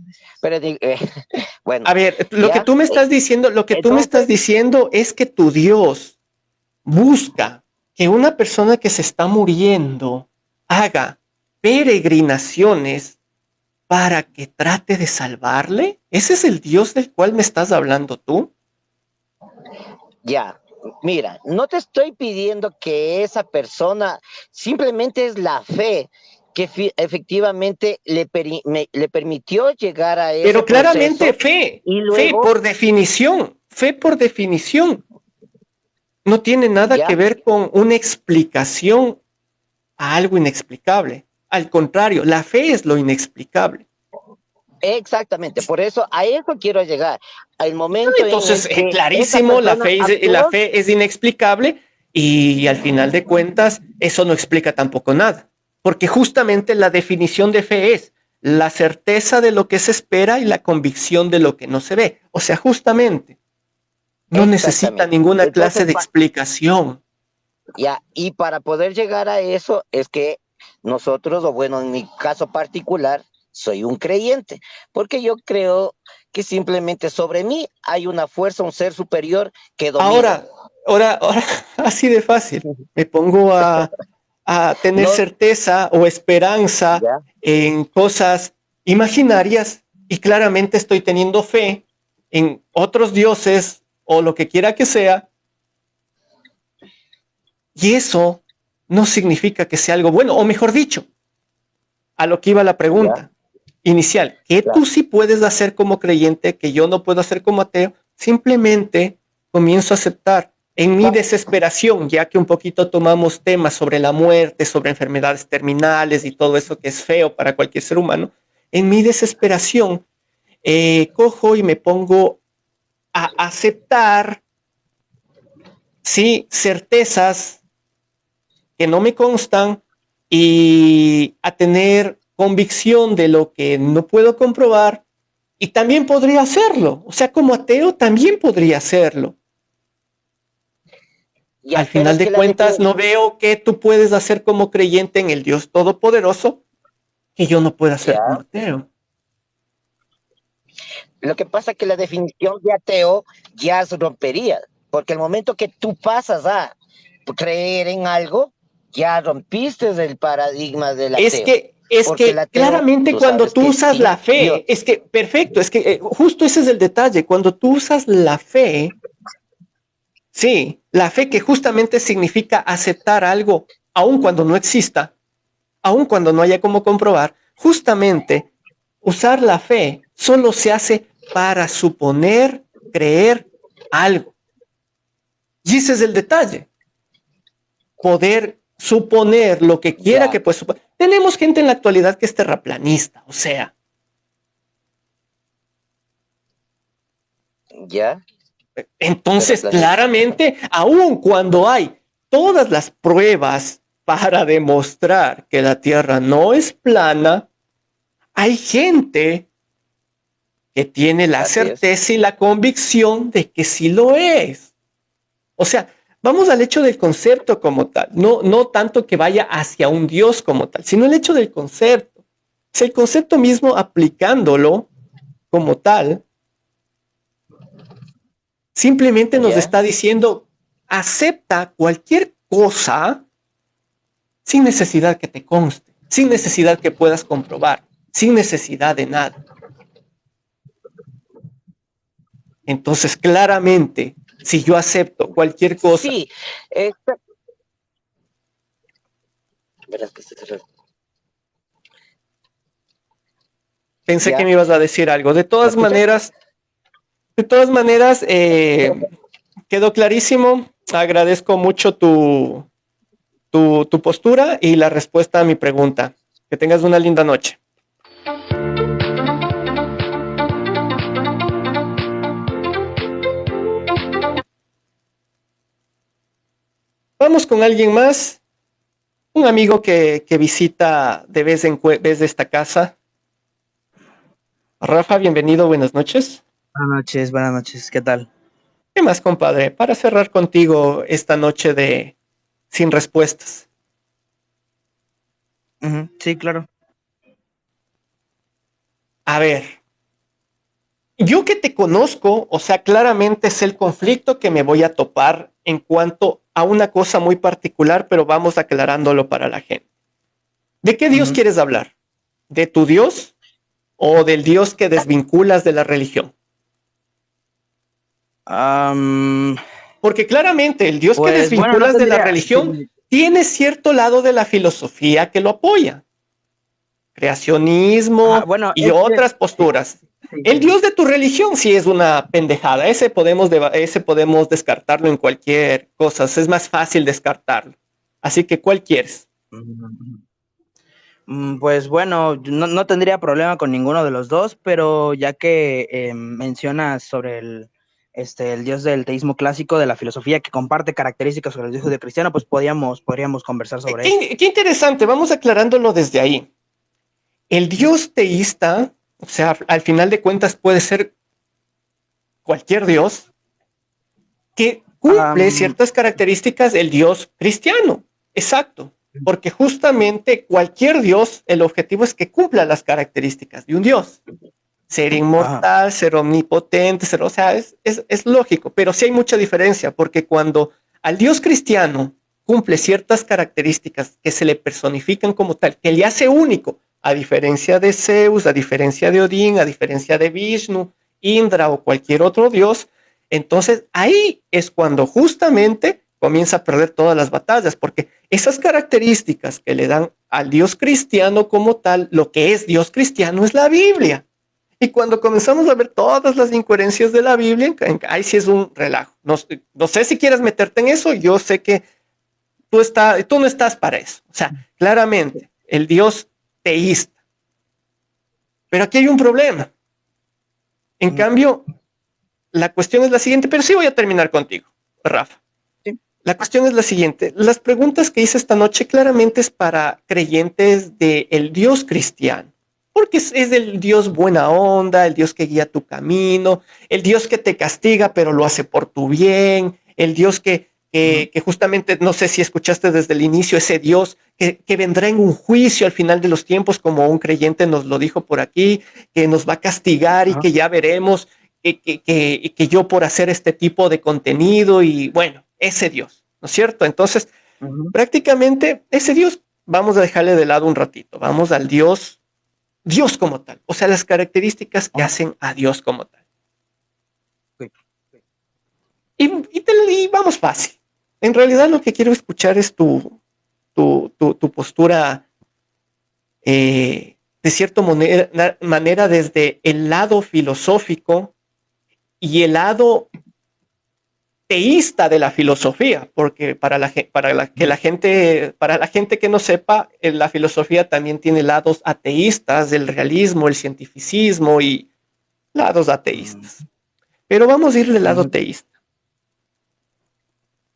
Bueno, A ver, lo que ¿ya? tú me estás diciendo, lo que tú me estás Entonces, diciendo es que tu Dios busca que una persona que se está muriendo haga peregrinaciones para que trate de salvarle. ¿Ese es el Dios del cual me estás hablando tú? ya, mira, no te estoy pidiendo que esa persona, simplemente es la fe que efectivamente le permitió llegar a ese Pero claramente proceso fe, y luego, fe por definición, no tiene nada que ya, ver con una explicación a algo inexplicable. Al contrario, la fe es lo inexplicable. exactamente, por eso a eso quiero llegar, al momento en Entonces, el que esa clarísimo, persona la actuó, fe es inexplicable y al final de cuentas eso no explica tampoco nada, porque justamente la definición de fe es la certeza de lo que se espera y la convicción de lo que no se ve. O sea, justamente no necesita exactamente. ninguna clase Entonces, de explicación. ya, y para poder llegar a eso es que nosotros, o bueno, en mi caso particular, soy un creyente, porque yo creo que simplemente sobre mí hay una fuerza, un ser superior que domina. Ahora, ahora, así de fácil. Me pongo a tener No, certeza o esperanza ya, en cosas imaginarias y claramente estoy teniendo fe en otros dioses o lo que quiera que sea. Y eso no significa que sea algo bueno, o mejor dicho, a lo que iba la ya, pregunta inicial, ¿qué ya. tú sí puedes hacer como creyente que yo no puedo hacer como ateo? Simplemente comienzo a aceptar en mi desesperación, ya que un poquito tomamos temas sobre la muerte, sobre enfermedades terminales y todo eso que es feo para cualquier ser humano, en mi desesperación cojo y me pongo a aceptar, sí, certezas que no me constan y a tener convicción de lo que no puedo comprobar y también podría hacerlo. O sea, como ateo también podría hacerlo. Al Ya, pero final es que de cuentas, no veo qué tú puedes hacer como creyente en el Dios Todopoderoso que yo no pueda hacer como ya. ateo. Lo que pasa es que la definición de ateo ya se rompería, porque el momento que tú pasas a creer en algo, ya rompiste el paradigma del ateo, Es porque el que ateo, claramente tú cuando sabes tú que usas sí, la fe, es que perfecto, es que justo ese es el detalle, cuando tú usas la fe, sí, la fe que justamente significa aceptar algo, aun cuando no exista, aun cuando no haya cómo comprobar, justamente usar la fe solo se hace para suponer, creer algo. Y ese es el detalle. Poder suponer lo que quiera ya, que pueda suponer. Tenemos gente en la actualidad que es terraplanista, o sea, ya, entonces terraplanista. claramente, aun cuando hay todas las pruebas para demostrar que la Tierra no es plana, hay gente que tiene la Así es. certeza y la convicción de que sí lo es. O sea, vamos al hecho del concepto como tal, no tanto que vaya hacia un Dios como tal, sino el hecho del concepto. O sea, el concepto mismo aplicándolo como tal, simplemente nos Ya, está diciendo, acepta cualquier cosa sin necesidad que te conste, sin necesidad que puedas comprobar, sin necesidad de nada. Entonces, claramente, si yo acepto cualquier cosa, sí, esta- verás que pensé que ya, me ibas a decir algo. ¿me escuchas? De todas maneras, quedó clarísimo. Agradezco mucho tu postura y la respuesta a mi pregunta. Que tengas una linda noche. Vamos con alguien más. Un amigo que visita de vez en vez de esta casa. Rafa, bienvenido, buenas noches. Buenas noches, ¿qué tal? ¿Qué más, compadre? Para cerrar contigo esta noche de sin respuestas. Sí, claro. A ver, yo que te conozco, o sea, claramente es el conflicto que me voy a topar en cuanto a una cosa muy particular, pero vamos aclarándolo para la gente. ¿De qué Dios quieres hablar? ¿De tu Dios o del Dios que desvinculas de la religión? Porque claramente el Dios que desvinculas de la religión tiene cierto lado de la filosofía que lo apoya. Creacionismo y otras posturas. El Dios de tu religión sí es una pendejada. Ese podemos descartarlo en cualquier cosa. Es más fácil descartarlo. Así que, ¿cuál quieres? Pues bueno, no tendría problema con ninguno de los dos, pero ya que mencionas sobre el Dios del teísmo clásico, de la filosofía, que comparte características con el Dios cristiano, pues podríamos conversar sobre eso. Qué interesante, vamos aclarándolo desde ahí. El Dios teísta, o sea, al final de cuentas puede ser cualquier Dios que cumple ciertas características del Dios cristiano. Exacto. Porque justamente cualquier Dios, el objetivo es que cumpla las características de un Dios. Ser inmortal, ser omnipotente, o sea, es lógico, pero sí hay mucha diferencia, porque cuando al Dios cristiano cumple ciertas características que se le personifican como tal, que le hace único, a diferencia de Zeus, a diferencia de Odín, a diferencia de Vishnu, Indra o cualquier otro Dios, entonces ahí es cuando justamente comienza a perder todas las batallas, porque esas características que le dan al Dios cristiano como tal, lo que es Dios cristiano es la Biblia. Y cuando comenzamos a ver todas las incoherencias de la Biblia, ahí sí es un relajo. No sé si quieres meterte en eso, yo sé que tú no estás para eso. O sea, claramente, el Dios teísta. Pero aquí hay un problema. En cambio, la cuestión es la siguiente, pero sí voy a terminar contigo, Rafa. La cuestión es la siguiente. Las preguntas que hice esta noche claramente es para creyentes del Dios cristiano. Porque es el Dios buena onda, el Dios que guía tu camino, el Dios que te castiga pero lo hace por tu bien, el Dios que justamente, no sé si escuchaste desde el inicio, ese Dios que vendrá en un juicio al final de los tiempos, como un creyente nos lo dijo por aquí, que nos va a castigar y que ya veremos que yo por hacer este tipo de contenido y bueno, ese Dios, ¿no es cierto? Entonces, prácticamente ese Dios vamos a dejarle de lado un ratito, vamos al Dios como tal, o sea, las características que hacen a Dios como tal. Y vamos fácil. En realidad lo que quiero escuchar es tu postura de cierta manera desde el lado filosófico y el lado teísta de la filosofía, porque para la gente que no sepa, la filosofía también tiene lados ateístas, del realismo, el cientificismo y lados ateístas. Pero vamos a ir del lado teísta.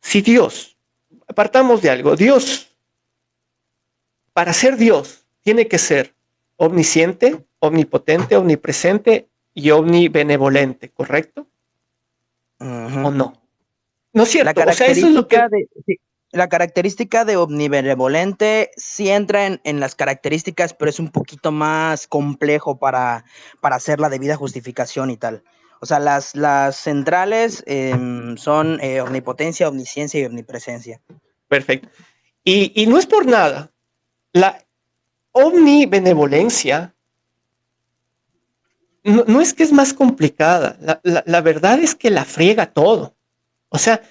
Si Dios, apartamos de algo, Dios, para ser Dios, tiene que ser omnisciente, omnipotente, omnipresente y omnibenevolente, ¿correcto? ¿O no? No es cierto. O sea, eso es lo que... La característica de omnibenevolente sí entra en las características, pero es un poquito más complejo para hacer la debida justificación y tal. O sea, las centrales son omnipotencia, omnisciencia y omnipresencia. Perfecto. Y no es por nada. La omnibenevolencia no es que es más complicada. La verdad es que la friega todo. O sea,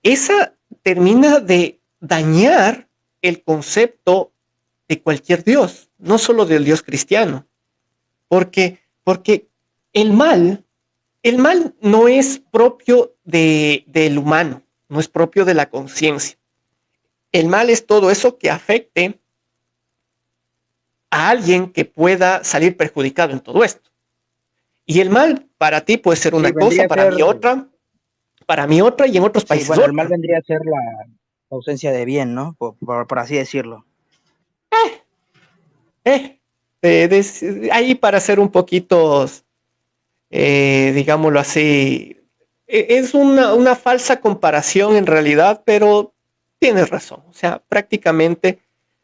esa termina de dañar el concepto de cualquier Dios, no solo del Dios cristiano. Porque el mal no es propio del humano, no es propio de la conciencia. El mal es todo eso que afecte a alguien que pueda salir perjudicado en todo esto. Y el mal para ti puede ser una Sí, cosa, vendría a para ser, mí otra y en otros sí, países bueno, el mal otra. vendría a ser la ausencia de bien, ¿no? Por así decirlo. Eh, ahí para ser un poquito, digámoslo así, es una falsa comparación en realidad, pero tienes razón. O sea, prácticamente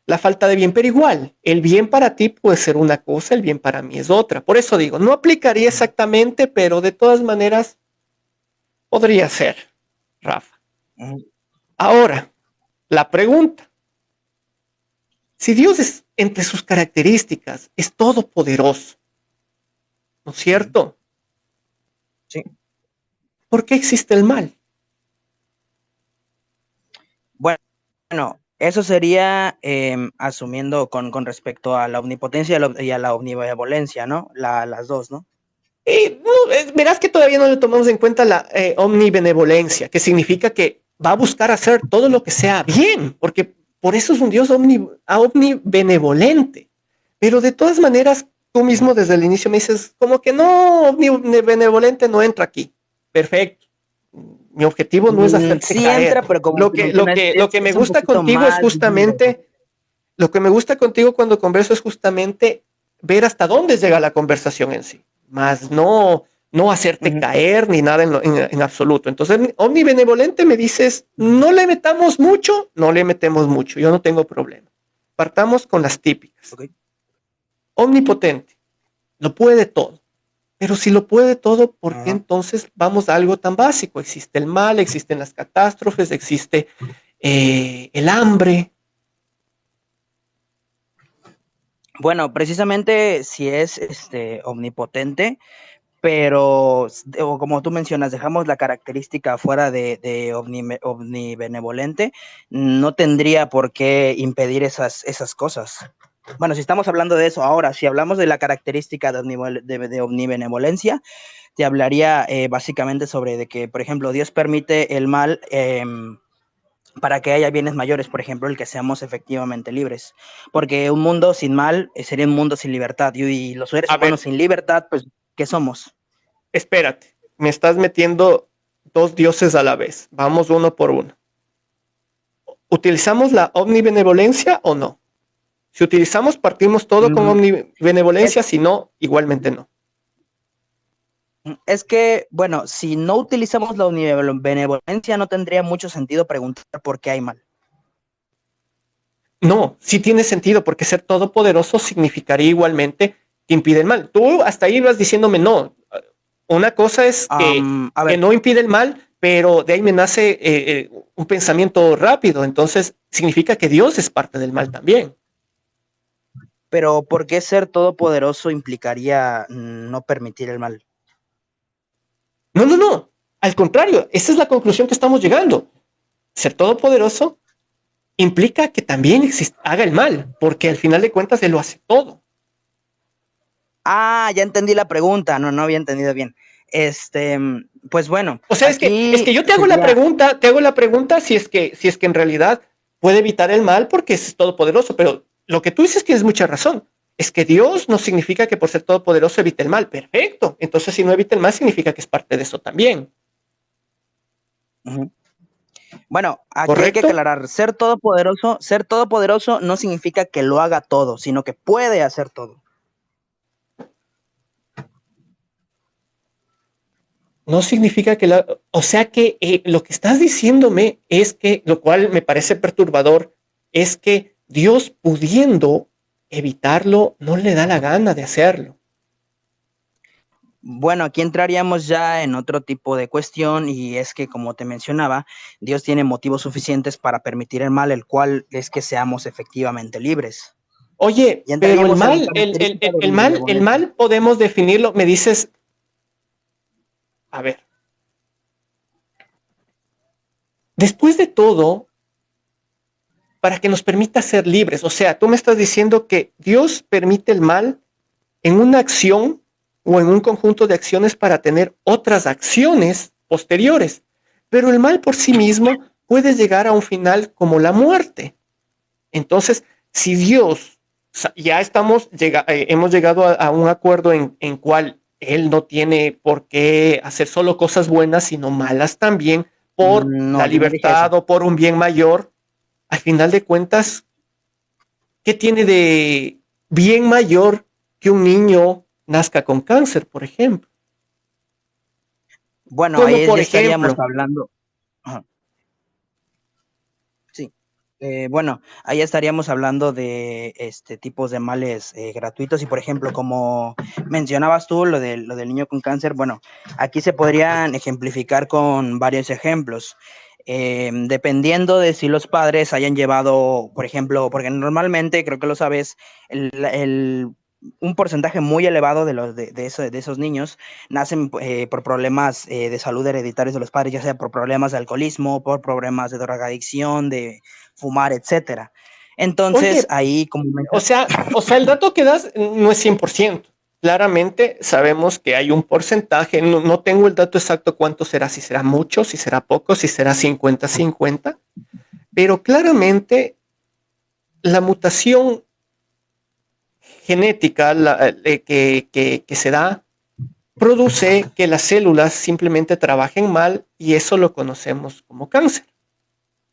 la falta de bien, pero igual, el bien para ti puede ser una cosa, el bien para mí es otra. Por eso digo, no aplicaría exactamente, pero de todas maneras podría ser, Rafa. Ujú. Ahora, la pregunta, si Dios es, entre sus características, es todopoderoso, ¿no es cierto? Sí. ¿Por qué existe el mal? Bueno, eso sería asumiendo con respecto a la omnipotencia y a la omnibenevolencia, ¿no? Las dos, ¿no? Verás que todavía no le tomamos en cuenta la omnibenevolencia, que significa que va a buscar hacer todo lo que sea bien, porque por eso es un Dios omnibenevolente. Pero de todas maneras, tú mismo desde el inicio me dices, como que no, omnibenevolente no entra aquí. Perfecto. Mi objetivo no es hacerte Sí caer. entra, pero como Lo te que, lo mencionas, que, lo que me es un gusta poquito contigo es más difícil. lo que me gusta contigo cuando converso es justamente ver hasta dónde llega la conversación en sí, más no hacerte caer ni nada en absoluto. Entonces, omnibenevolente me dices, no le metamos mucho, no le metemos mucho, yo no tengo problema. Partamos con las típicas. Okay. Omnipotente, lo puede todo. Pero si lo puede todo, ¿por qué entonces vamos a algo tan básico? Existe el mal, existen las catástrofes, existe el hambre. Bueno, precisamente si es omnipotente, pero o como tú mencionas, dejamos la característica fuera de omnibenevolente, no tendría por qué impedir esas cosas. Bueno, si estamos hablando de eso ahora, si hablamos de la característica de omnibenevolencia, te hablaría básicamente sobre de que, por ejemplo, Dios permite el mal para que haya bienes mayores, por ejemplo, el que seamos efectivamente libres. Porque un mundo sin mal sería un mundo sin libertad. Y los seres humanos sin libertad, pues, ¿qué somos? Espérate, me estás metiendo dos dioses a la vez. Vamos uno por uno. ¿Utilizamos la omnibenevolencia o no? Si utilizamos, partimos todo con omnibenevolencia, si no, igualmente no. Es que, bueno, si no utilizamos la omnibenevolencia, no tendría mucho sentido preguntar por qué hay mal. No, sí tiene sentido, porque ser todopoderoso significaría igualmente que impide el mal. Tú hasta ahí ibas diciéndome, no, una cosa es que no impide el mal, pero de ahí me nace un pensamiento rápido, entonces significa que Dios es parte del mal también. Pero ¿por qué ser todopoderoso implicaría no permitir el mal? No, al contrario, esa es la conclusión que estamos llegando. Ser todopoderoso implica que también haga el mal, porque al final de cuentas Él lo hace todo. Ah, ya entendí la pregunta, no había entendido bien. Pues bueno. O sea, es que yo te hago la pregunta si es que en realidad puede evitar el mal porque es todopoderoso, pero lo que tú dices tienes mucha razón. Es que Dios no significa que por ser todopoderoso evite el mal. Perfecto. Entonces, si no evita el mal, significa que es parte de eso también. Bueno, aquí ¿correcto? hay que aclarar, ser todopoderoso no significa que lo haga todo, sino que puede hacer todo. No significa que o sea que lo que estás diciéndome es que, lo cual me parece perturbador, es que Dios pudiendo evitarlo, no le da la gana de hacerlo. Bueno, aquí entraríamos ya en otro tipo de cuestión y es que, como te mencionaba, Dios tiene motivos suficientes para permitir el mal, el cual es que seamos efectivamente libres. Oye, pero el mal podemos definirlo, me dices, a ver, después de todo, para que nos permita ser libres, o sea, tú me estás diciendo que Dios permite el mal en una acción o en un conjunto de acciones para tener otras acciones posteriores, pero el mal por sí mismo puede llegar a un final como la muerte. Entonces, si Dios ya hemos llegado a un acuerdo en cual él no tiene por qué hacer solo cosas buenas, sino malas también, por No, la yo no dije eso. libertad o por un bien mayor. Al final de cuentas, ¿qué tiene de bien mayor que un niño nazca con cáncer, por ejemplo? Bueno, Como ahí por ya estaríamos ejemplo, hablando. Ajá, sí. Bueno, ahí estaríamos hablando de tipos de males gratuitos y, por ejemplo, como mencionabas tú, lo del niño con cáncer, bueno, aquí se podrían ejemplificar con varios ejemplos. Dependiendo de si los padres hayan llevado, por ejemplo, porque normalmente, creo que lo sabes, un porcentaje muy elevado de esos niños nacen por problemas de salud hereditarios de los padres, ya sea por problemas de alcoholismo, por problemas de drogadicción, de fumar, etcétera. Entonces, oye, ahí, como o sea, el dato que das no es 100%. Claramente sabemos que hay un porcentaje, no tengo el dato exacto cuánto será, si será mucho, si será poco, si será 50-50, pero claramente la mutación genética que se da produce que las células simplemente trabajen mal y eso lo conocemos como cáncer,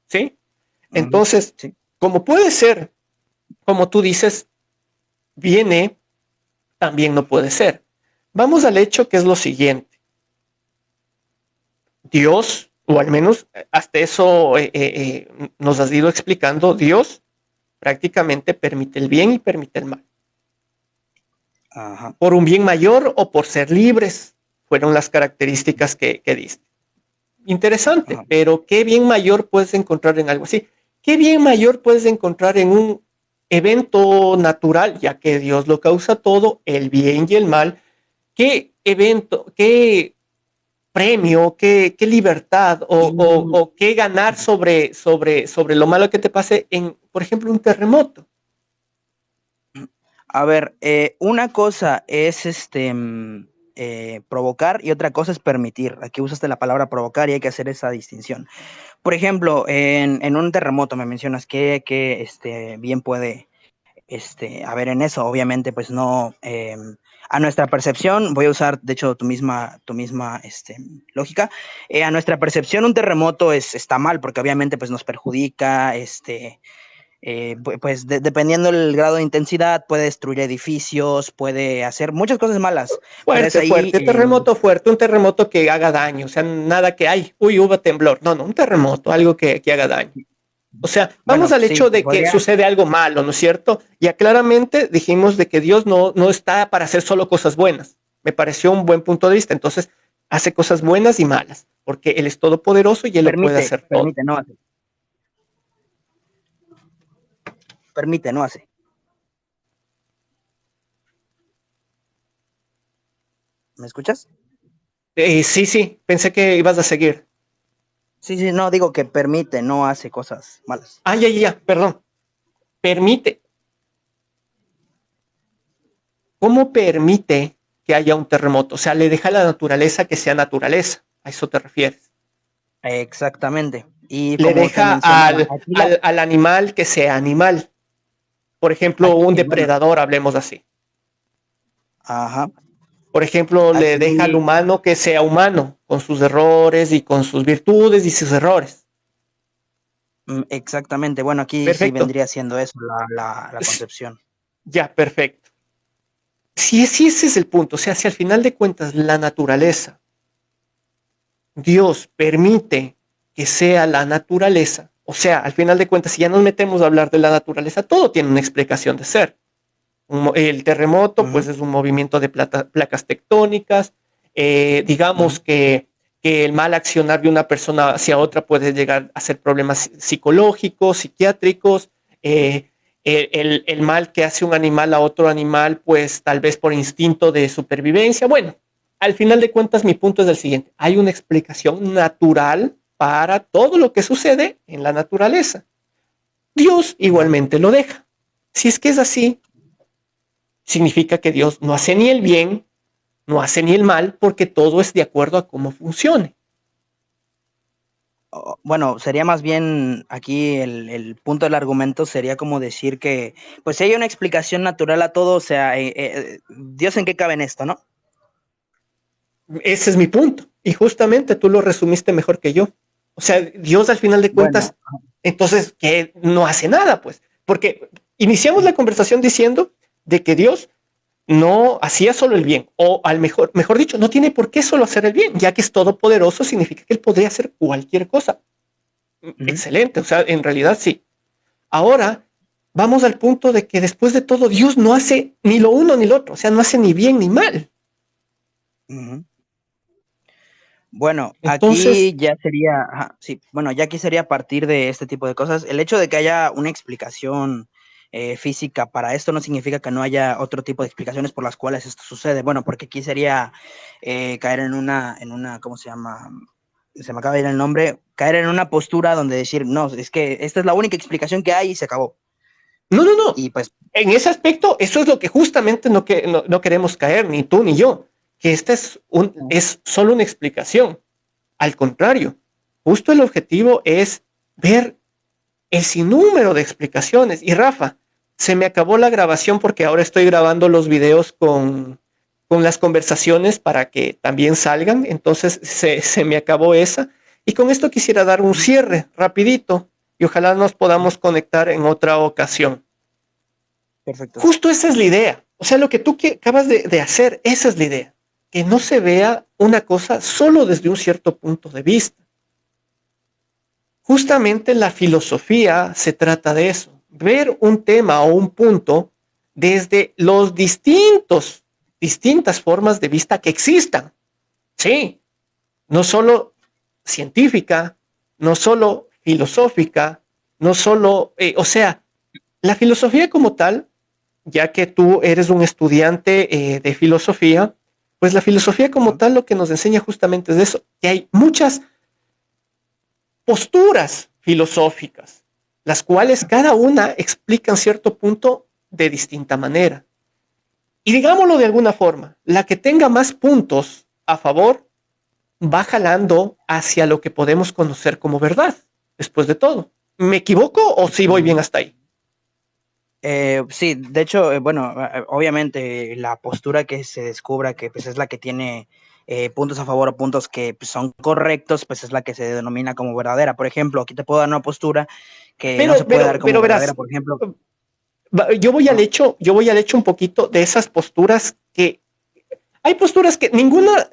¿sí? Entonces, sí. como puede ser, como tú dices, viene, también no puede ser. Vamos al hecho que es lo siguiente. Dios, o al menos hasta eso nos has ido explicando, Dios prácticamente permite el bien y permite el mal. Ajá. Por un bien mayor o por ser libres, fueron las características que diste. Interesante, Ajá. pero ¿qué bien mayor puedes encontrar en algo así? ¿Qué bien mayor puedes encontrar en un evento natural, ya que Dios lo causa todo, el bien y el mal? ¿Qué evento, qué premio, qué libertad o qué ganar sobre lo malo que te pase en, por ejemplo, un terremoto? A ver, una cosa es provocar y otra cosa es permitir. Aquí usaste la palabra provocar y hay que hacer esa distinción. Por ejemplo, en un terremoto me mencionas que bien puede haber en eso. Obviamente, pues no, a nuestra percepción, voy a usar de hecho tu misma lógica, a nuestra percepción un terremoto está mal porque obviamente pues nos perjudica, pues dependiendo del grado de intensidad, puede destruir edificios, puede hacer muchas cosas malas, pero es Fuerte, ahí, fuerte, terremoto fuerte, un terremoto que haga daño, o sea, nada que hay, uy, hubo temblor, no, un terremoto, algo que haga daño. O sea, vamos bueno, al sí, hecho de que podría, sucede algo malo, ¿no es cierto? Ya claramente dijimos de que Dios no está para hacer solo cosas buenas. Me pareció un buen punto de vista. Entonces, hace cosas buenas y malas, porque Él es todopoderoso y Él lo puede hacer todo. no hace, no hace. ¿Me escuchas? Sí, pensé que ibas a seguir. Sí, no, digo que permite, no hace cosas malas. Ya, perdón. Permite. ¿Cómo permite que haya un terremoto? O sea, le deja a la naturaleza que sea naturaleza. ¿A eso te refieres? Exactamente. Y Le como te deja mencionaba, aquí al animal que sea animal. Por ejemplo, un bueno, depredador, hablemos así. ajá, Por ejemplo, le deja al aquí, humano que sea humano, con sus errores y con sus virtudes y sus errores. exactamente, bueno, aquí sí Perfecto. vendría siendo eso, la concepción. Ya, perfecto. Si ese es el punto, o sea, si al final de cuentas la naturaleza, Dios permite que sea la naturaleza, o sea, al final de cuentas, si ya nos metemos a hablar de la naturaleza, todo tiene una explicación de ser. El terremoto, pues es un movimiento de placas tectónicas. Digamos que el mal accionar de una persona hacia otra puede llegar a ser problemas psicológicos, psiquiátricos. El mal que hace un animal a otro animal, pues tal vez por instinto de supervivencia. Bueno, al final de cuentas, mi punto es el siguiente. Hay una explicación natural para todo lo que sucede en la naturaleza. Dios igualmente lo deja. Si es que es así, significa que Dios no hace ni el bien, no hace ni el mal, porque todo es de acuerdo a cómo funcione. bueno, sería más bien aquí el punto del argumento sería como decir que, pues si hay una explicación natural a todo, o sea, Dios en qué cabe en esto, ¿no? Ese es mi punto. Y justamente tú lo resumiste mejor que yo. O sea, Dios al final de cuentas, Bueno, entonces, que no hace nada, pues. Porque iniciamos la conversación diciendo de que Dios no hacía solo el bien, o al mejor dicho, no tiene por qué solo hacer el bien, ya que es todopoderoso, significa que él podría hacer cualquier cosa. Excelente, o sea, en realidad sí. Ahora, vamos al punto de que después de todo, Dios no hace ni lo uno ni lo otro, o sea, no hace ni bien ni mal. Bueno, Entonces, aquí ya sería, sí, bueno, ya aquí sería a partir de este tipo de cosas. El hecho de que haya una explicación física para esto no significa que no haya otro tipo de explicaciones por las cuales esto sucede. Bueno, porque aquí sería caer en una, ¿cómo se llama? Se me acaba de ir el nombre, caer en una postura donde decir, no, es que esta es la única explicación que hay y se acabó. no. Y pues, En ese aspecto, eso es lo que justamente no queremos caer, ni tú ni yo, que esta es solo una explicación. Al contrario, justo el objetivo es ver el sinnúmero de explicaciones. Y Rafa, se me acabó la grabación porque ahora estoy grabando los videos con las conversaciones para que también salgan. Entonces se me acabó esa. Y con esto quisiera dar un cierre rapidito y ojalá nos podamos conectar en otra ocasión. perfecto. Justo esa es la idea. O sea, lo que tú acabas de hacer, esa es la idea. Que no se vea una cosa solo desde un cierto punto de vista. Justamente la filosofía se trata de eso, ver un tema o un punto desde los distintas formas de vista que existan. Sí, no solo científica, no solo filosófica, no solo, o sea, la filosofía como tal, ya que tú eres un estudiante de filosofía, pues la filosofía como tal lo que nos enseña justamente es eso, que hay muchas posturas filosóficas, las cuales cada una explican cierto punto de distinta manera. Y digámoslo de alguna forma, la que tenga más puntos a favor va jalando hacia lo que podemos conocer como verdad, después de todo. ¿Me equivoco o sí voy bien hasta ahí? Sí, de hecho, bueno, obviamente la postura que se descubra que pues, es la que tiene puntos a favor o puntos que pues, son correctos, pues es la que se denomina como verdadera. Por ejemplo, aquí te puedo dar una postura que no se puede dar como verdadera, Verás, por ejemplo. yo voy al hecho un poquito de esas posturas que hay posturas que ninguna,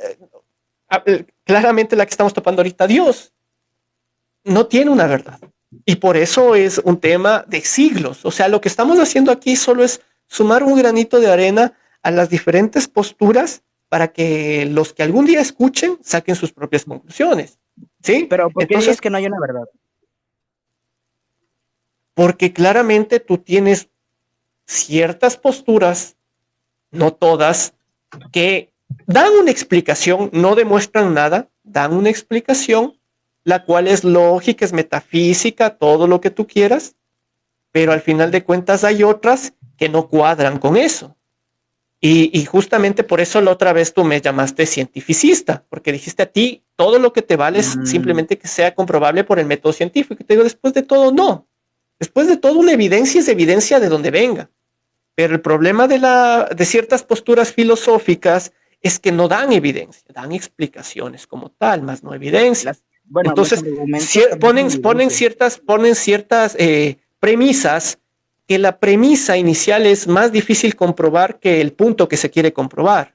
claramente la que estamos topando ahorita, Dios no tiene una verdad. Y por eso es un tema de siglos. O sea, lo que estamos haciendo aquí solo es sumar un granito de arena a las diferentes posturas para que los que algún día escuchen saquen sus propias conclusiones. ¿Sí? Pero ¿por qué Entonces, dirías que no hay una verdad? porque claramente tú tienes ciertas posturas, no todas, que dan una explicación, no demuestran nada, dan una explicación, la cual es lógica, es metafísica, todo lo que tú quieras, pero al final de cuentas hay otras que no cuadran con eso. Y justamente por eso la otra vez tú me llamaste cientificista, porque dijiste a ti todo lo que te vale es simplemente que sea comprobable por el método científico. Y te digo, después de todo, no. Después de todo, una evidencia es evidencia de donde venga. Pero el problema de ciertas posturas filosóficas es que no dan evidencia, dan explicaciones como tal, más no evidencias. Bueno, los Entonces, argumentos también son ponen ciertas premisas que la premisa inicial es más difícil comprobar que el punto que se quiere comprobar.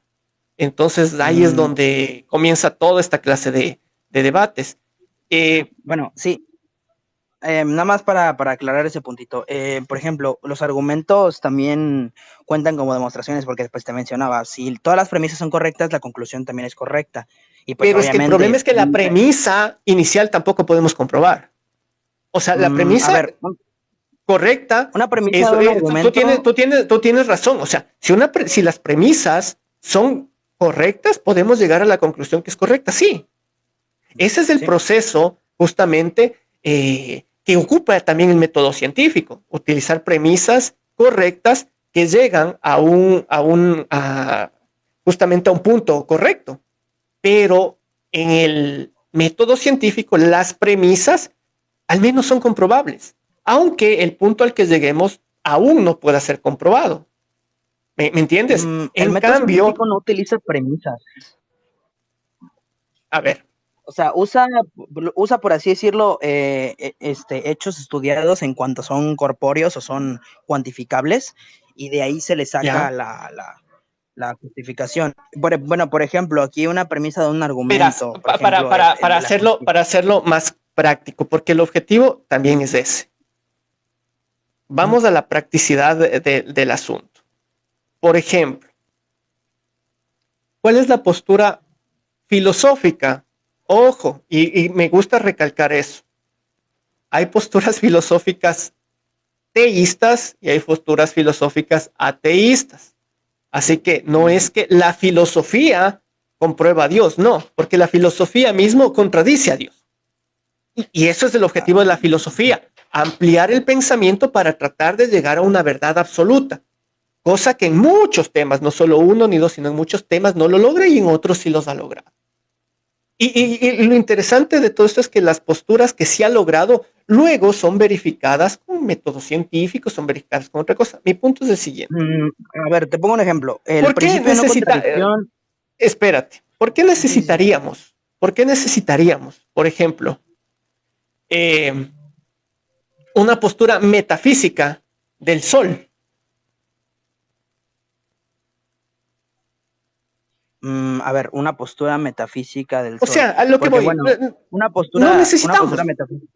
Entonces, ahí es donde comienza toda esta clase de debates. Bueno, sí. Nada más para aclarar ese puntito. Por ejemplo, los argumentos también cuentan como demostraciones porque después te mencionaba, si todas las premisas son correctas, la conclusión también es correcta. Y pues Pero es que el problema obviamente... es que la premisa inicial tampoco podemos comprobar. O sea, la a premisa ver, correcta, una premisa de un argumento... tú tienes razón. O sea, si las premisas son correctas, podemos llegar a la conclusión que es correcta. Sí. Ese es el proceso justamente que ocupa también el método científico. Utilizar premisas correctas que llegan justamente a un punto correcto. Pero método científico, las premisas, al menos son comprobables, aunque el punto al que lleguemos aún no pueda ser comprobado. ¿Me entiendes? El En método cambio, científico no utiliza premisas. a ver, O sea, usa por así decirlo, hechos estudiados en cuanto son corpóreos o son cuantificables, y de ahí se le saca ya, la justificación. Bueno, por ejemplo, aquí una premisa de un verás, argumento, por ejemplo, el de la para hacerlo más práctico, porque el objetivo también es ese. Vamos a la practicidad del asunto. Por ejemplo, ¿cuál es la postura filosófica? Ojo, y me gusta recalcar eso. Hay posturas filosóficas teístas y hay posturas filosóficas ateístas. Así que no es que la filosofía comprueba a Dios, no, porque la filosofía mismo contradice a Dios. Y eso es el objetivo de la filosofía, ampliar el pensamiento para tratar de llegar a una verdad absoluta, cosa que en muchos temas, no solo uno ni dos, sino en muchos temas no lo logra y en otros sí los ha logrado. Y lo interesante de todo esto es que las posturas que sí ha logrado luego son verificadas con métodos científicos, son verificadas con otra cosa. Mi punto es el siguiente. A ver, te pongo un ejemplo. El ¿Por qué principio de no necesita, contradicción. espérate, ¿por qué necesitaríamos, por ejemplo, una postura metafísica del Sol? A ver, una postura metafísica del O Sol. sea, a lo que Porque, voy, bueno, una no postura necesitamos. metafísica.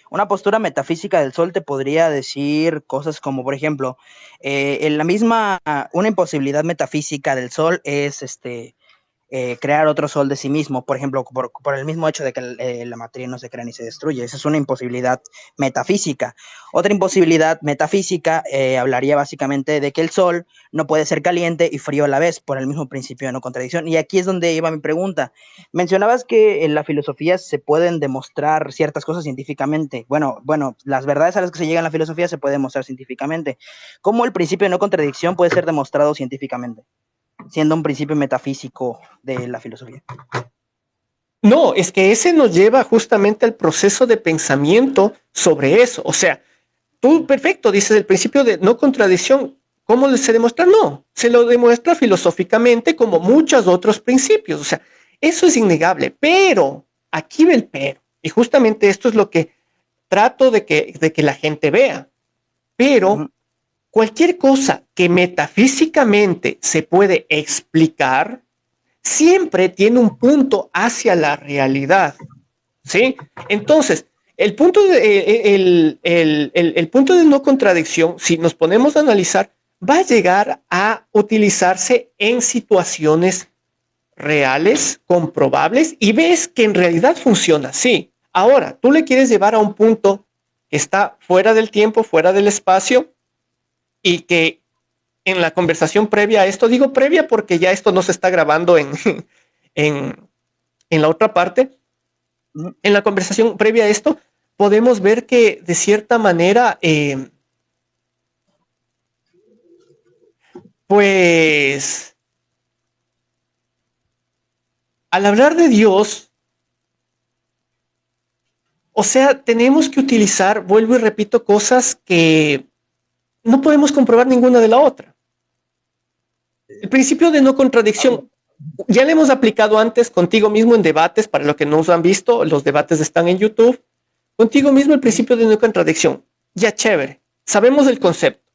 Una postura metafísica del Sol te podría decir cosas como, por ejemplo, una imposibilidad metafísica del Sol es crear otro sol de sí mismo, por ejemplo, por el mismo hecho de que la materia no se crea ni se destruye. Esa es una imposibilidad metafísica. Otra imposibilidad metafísica hablaría básicamente de que el sol no puede ser caliente y frío a la vez, por el mismo principio de no contradicción. Y aquí es donde iba mi pregunta. Mencionabas que en la filosofía se pueden demostrar ciertas cosas científicamente. Bueno, las verdades a las que se llega en la filosofía se puede demostrar científicamente. ¿Cómo el principio de no contradicción puede ser demostrado científicamente, siendo un principio metafísico de la filosofía? No, es que ese nos lleva justamente al proceso de pensamiento sobre eso. O sea, tú, perfecto, dices el principio de no contradicción. ¿Cómo se demuestra? No, se lo demuestra filosóficamente como muchos otros principios. O sea, eso es innegable, pero aquí ve el pero. Y justamente esto es lo que trato de que la gente vea. Pero cualquier cosa que metafísicamente se puede explicar, siempre tiene un punto hacia la realidad, ¿sí? Entonces, el punto el punto de no contradicción, si nos ponemos a analizar, va a llegar a utilizarse en situaciones reales, comprobables, y ves que en realidad funciona así. Ahora, tú le quieres llevar a un punto que está fuera del tiempo, fuera del espacio, y que en la conversación previa a esto, digo previa porque ya esto no se está grabando en la otra parte, en la conversación previa a esto, podemos ver que de cierta manera, pues, al hablar de Dios, o sea, tenemos que utilizar, vuelvo y repito, cosas que no podemos comprobar ninguna de la otra. El principio de no contradicción, ya le hemos aplicado antes contigo mismo en debates, para los que no nos han visto, los debates están en YouTube. Contigo mismo el principio de no contradicción. Ya chévere, sabemos el concepto,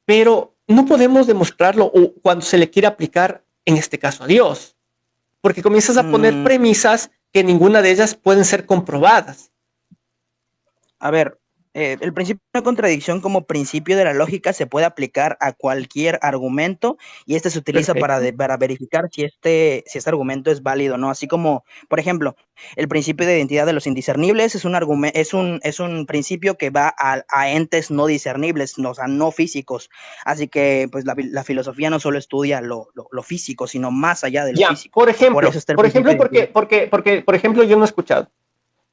pero no podemos demostrarlo cuando se le quiere aplicar, en este caso a Dios, porque comienzas a poner premisas que ninguna de ellas pueden ser comprobadas. A ver, el principio de no contradicción como principio de la lógica se puede aplicar a cualquier argumento, y este se utiliza para verificar si este argumento es válido o no. Así como, por ejemplo, el principio de identidad de los indiscernibles es un principio que va a entes no discernibles, o sea, no físicos. Así que pues la filosofía no solo estudia lo físico, sino más allá de lo físico. Por ejemplo, porque yo no he escuchado.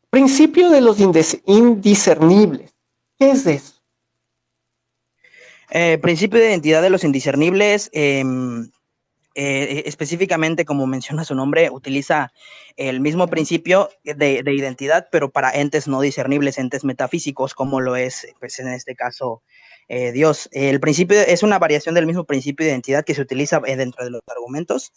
Principio de los indiscernibles. ¿Qué es eso? Principio de identidad de los indiscernibles específicamente, como menciona su nombre, utiliza el mismo principio de identidad, pero para entes no discernibles, entes metafísicos, como lo es, pues en este caso, Dios. El principio es una variación del mismo principio de identidad que se utiliza dentro de los argumentos.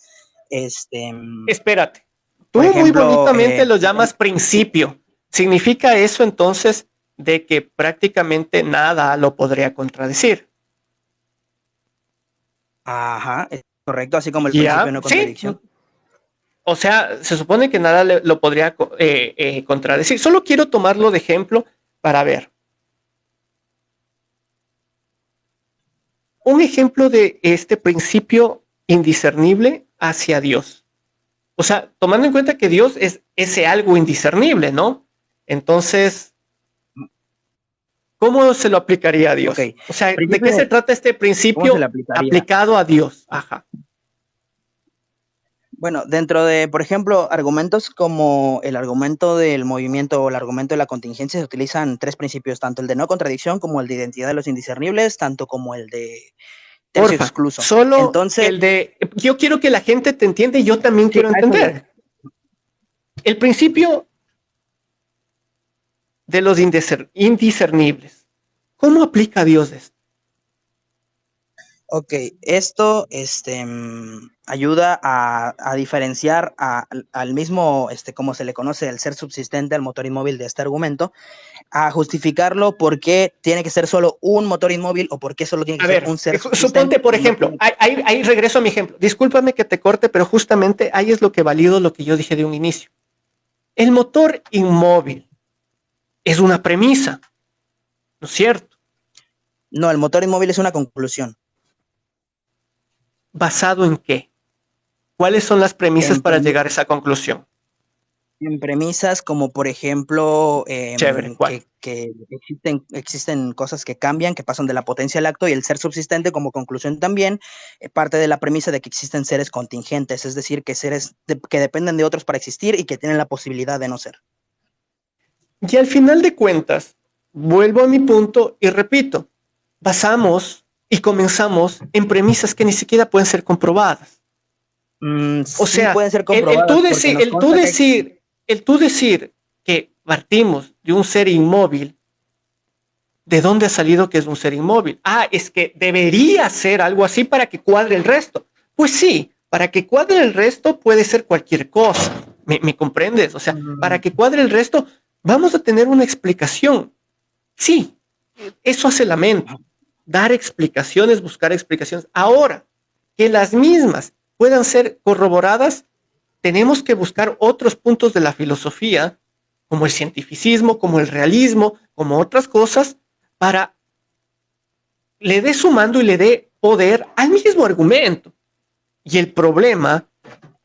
Espérate, tú Por muy ejemplo, bonitamente lo llamas principio. ¿Significa eso entonces de que prácticamente nada lo podría contradecir? ajá, es correcto, así como el principio de Ya, no sí. contradicción. O sea, se supone que nada lo podría contradecir. Solo quiero tomarlo de ejemplo para ver. Un ejemplo de este principio indiscernible hacia Dios. O sea, tomando en cuenta que Dios es ese algo indiscernible, ¿no? Entonces, ¿cómo se lo aplicaría a Dios? Ok, O sea, ¿de principio, qué se trata este ¿cómo se le principio aplicaría? aplicado a Dios? Ajá. Bueno, dentro de, por ejemplo, argumentos como el argumento del movimiento o el argumento de la contingencia, se utilizan tres principios, tanto el de no contradicción como el de identidad de los indiscernibles, tanto como el de tercio Porfa, excluso. solo Entonces, el de, yo quiero que la gente te entienda y yo también sí, quiero a eso voy. entender. El principio de los indiscernibles. ¿Cómo aplica a Dios esto? Ok, esto ayuda a diferenciar al mismo, como se le conoce, el ser subsistente al motor inmóvil de este argumento, a justificarlo por qué tiene que ser solo un motor inmóvil o por qué solo tiene que A ser ver, un ser suponte, subsistente. por y no ejemplo, tiene- ahí regreso a mi ejemplo. Discúlpame que te corte, pero justamente ahí es lo que valido lo que yo dije de un inicio. El motor inmóvil es una premisa, ¿no es cierto? No, el motor inmóvil es una conclusión. ¿Basado en qué? ¿Cuáles son las premisas En, para premi- llegar a esa conclusión? en premisas como, por ejemplo, Chévere, ¿cuál? que existen cosas que cambian, que pasan de la potencia al acto, y el ser subsistente como conclusión también parte de la premisa de que existen seres contingentes, es decir, que seres que dependen de otros para existir y que tienen la posibilidad de no ser. Y al final de cuentas, vuelvo a mi punto y repito, basamos y comenzamos en premisas que ni siquiera pueden ser comprobadas. O Sí sea, pueden ser el comprobadas tú porque decir, nos consta que el tú decir que partimos de un ser inmóvil, ¿de dónde ha salido que es un ser inmóvil? Ah, es que debería ser algo así para que cuadre el resto. Pues sí, para que cuadre el resto puede ser cualquier cosa. ¿Me comprendes? O sea, para que cuadre el resto, vamos a tener una explicación. Sí, eso hace la mente. Dar explicaciones, buscar explicaciones. Ahora, que las mismas puedan ser corroboradas, tenemos que buscar otros puntos de la filosofía, como el cientificismo, como el realismo, como otras cosas, para le dé sumando y le dé poder al mismo argumento. Y el problema,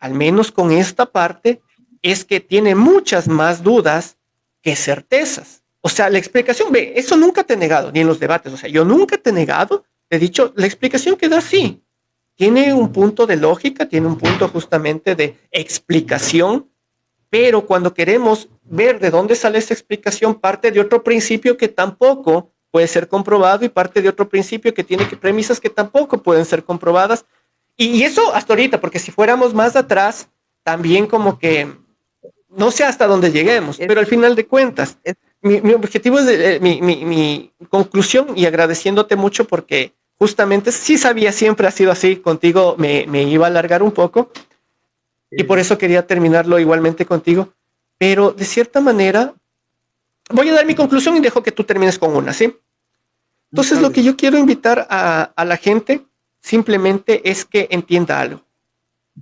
al menos con esta parte, es que tiene muchas más dudas que certezas. O sea, la explicación, ve, eso nunca te he negado, ni en los debates. O sea, yo nunca te he negado, te he dicho, la explicación que da sí. Tiene un punto de lógica, tiene un punto justamente de explicación, pero cuando queremos ver de dónde sale esa explicación, parte de otro principio que tampoco puede ser comprobado y parte de otro principio que tiene premisas que tampoco pueden ser comprobadas. Y eso hasta ahorita, porque si fuéramos más atrás, también como que no sé hasta dónde lleguemos, pero al final de cuentas, mi objetivo es mi conclusión y agradeciéndote mucho porque justamente sí sabía, siempre ha sido así, contigo me iba a alargar un poco y por eso quería terminarlo igualmente contigo, pero de cierta manera voy a dar mi conclusión y dejo que tú termines con una, ¿sí? Entonces lo que yo quiero invitar a la gente simplemente es que entienda algo.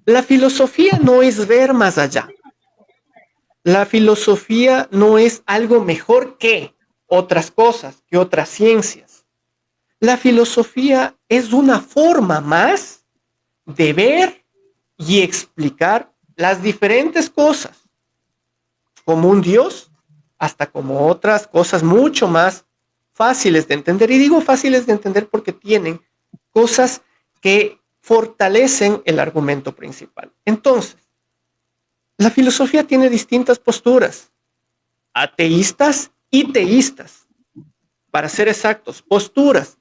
La filosofía no es ver más allá. La filosofía no es algo mejor que otras cosas, que otras ciencias. La filosofía es una forma más de ver y explicar las diferentes cosas, como un Dios, hasta como otras cosas mucho más fáciles de entender. Y digo fáciles de entender porque tienen cosas que fortalecen el argumento principal. Entonces, la filosofía tiene distintas posturas, ateístas y teístas, para ser exactos, posturas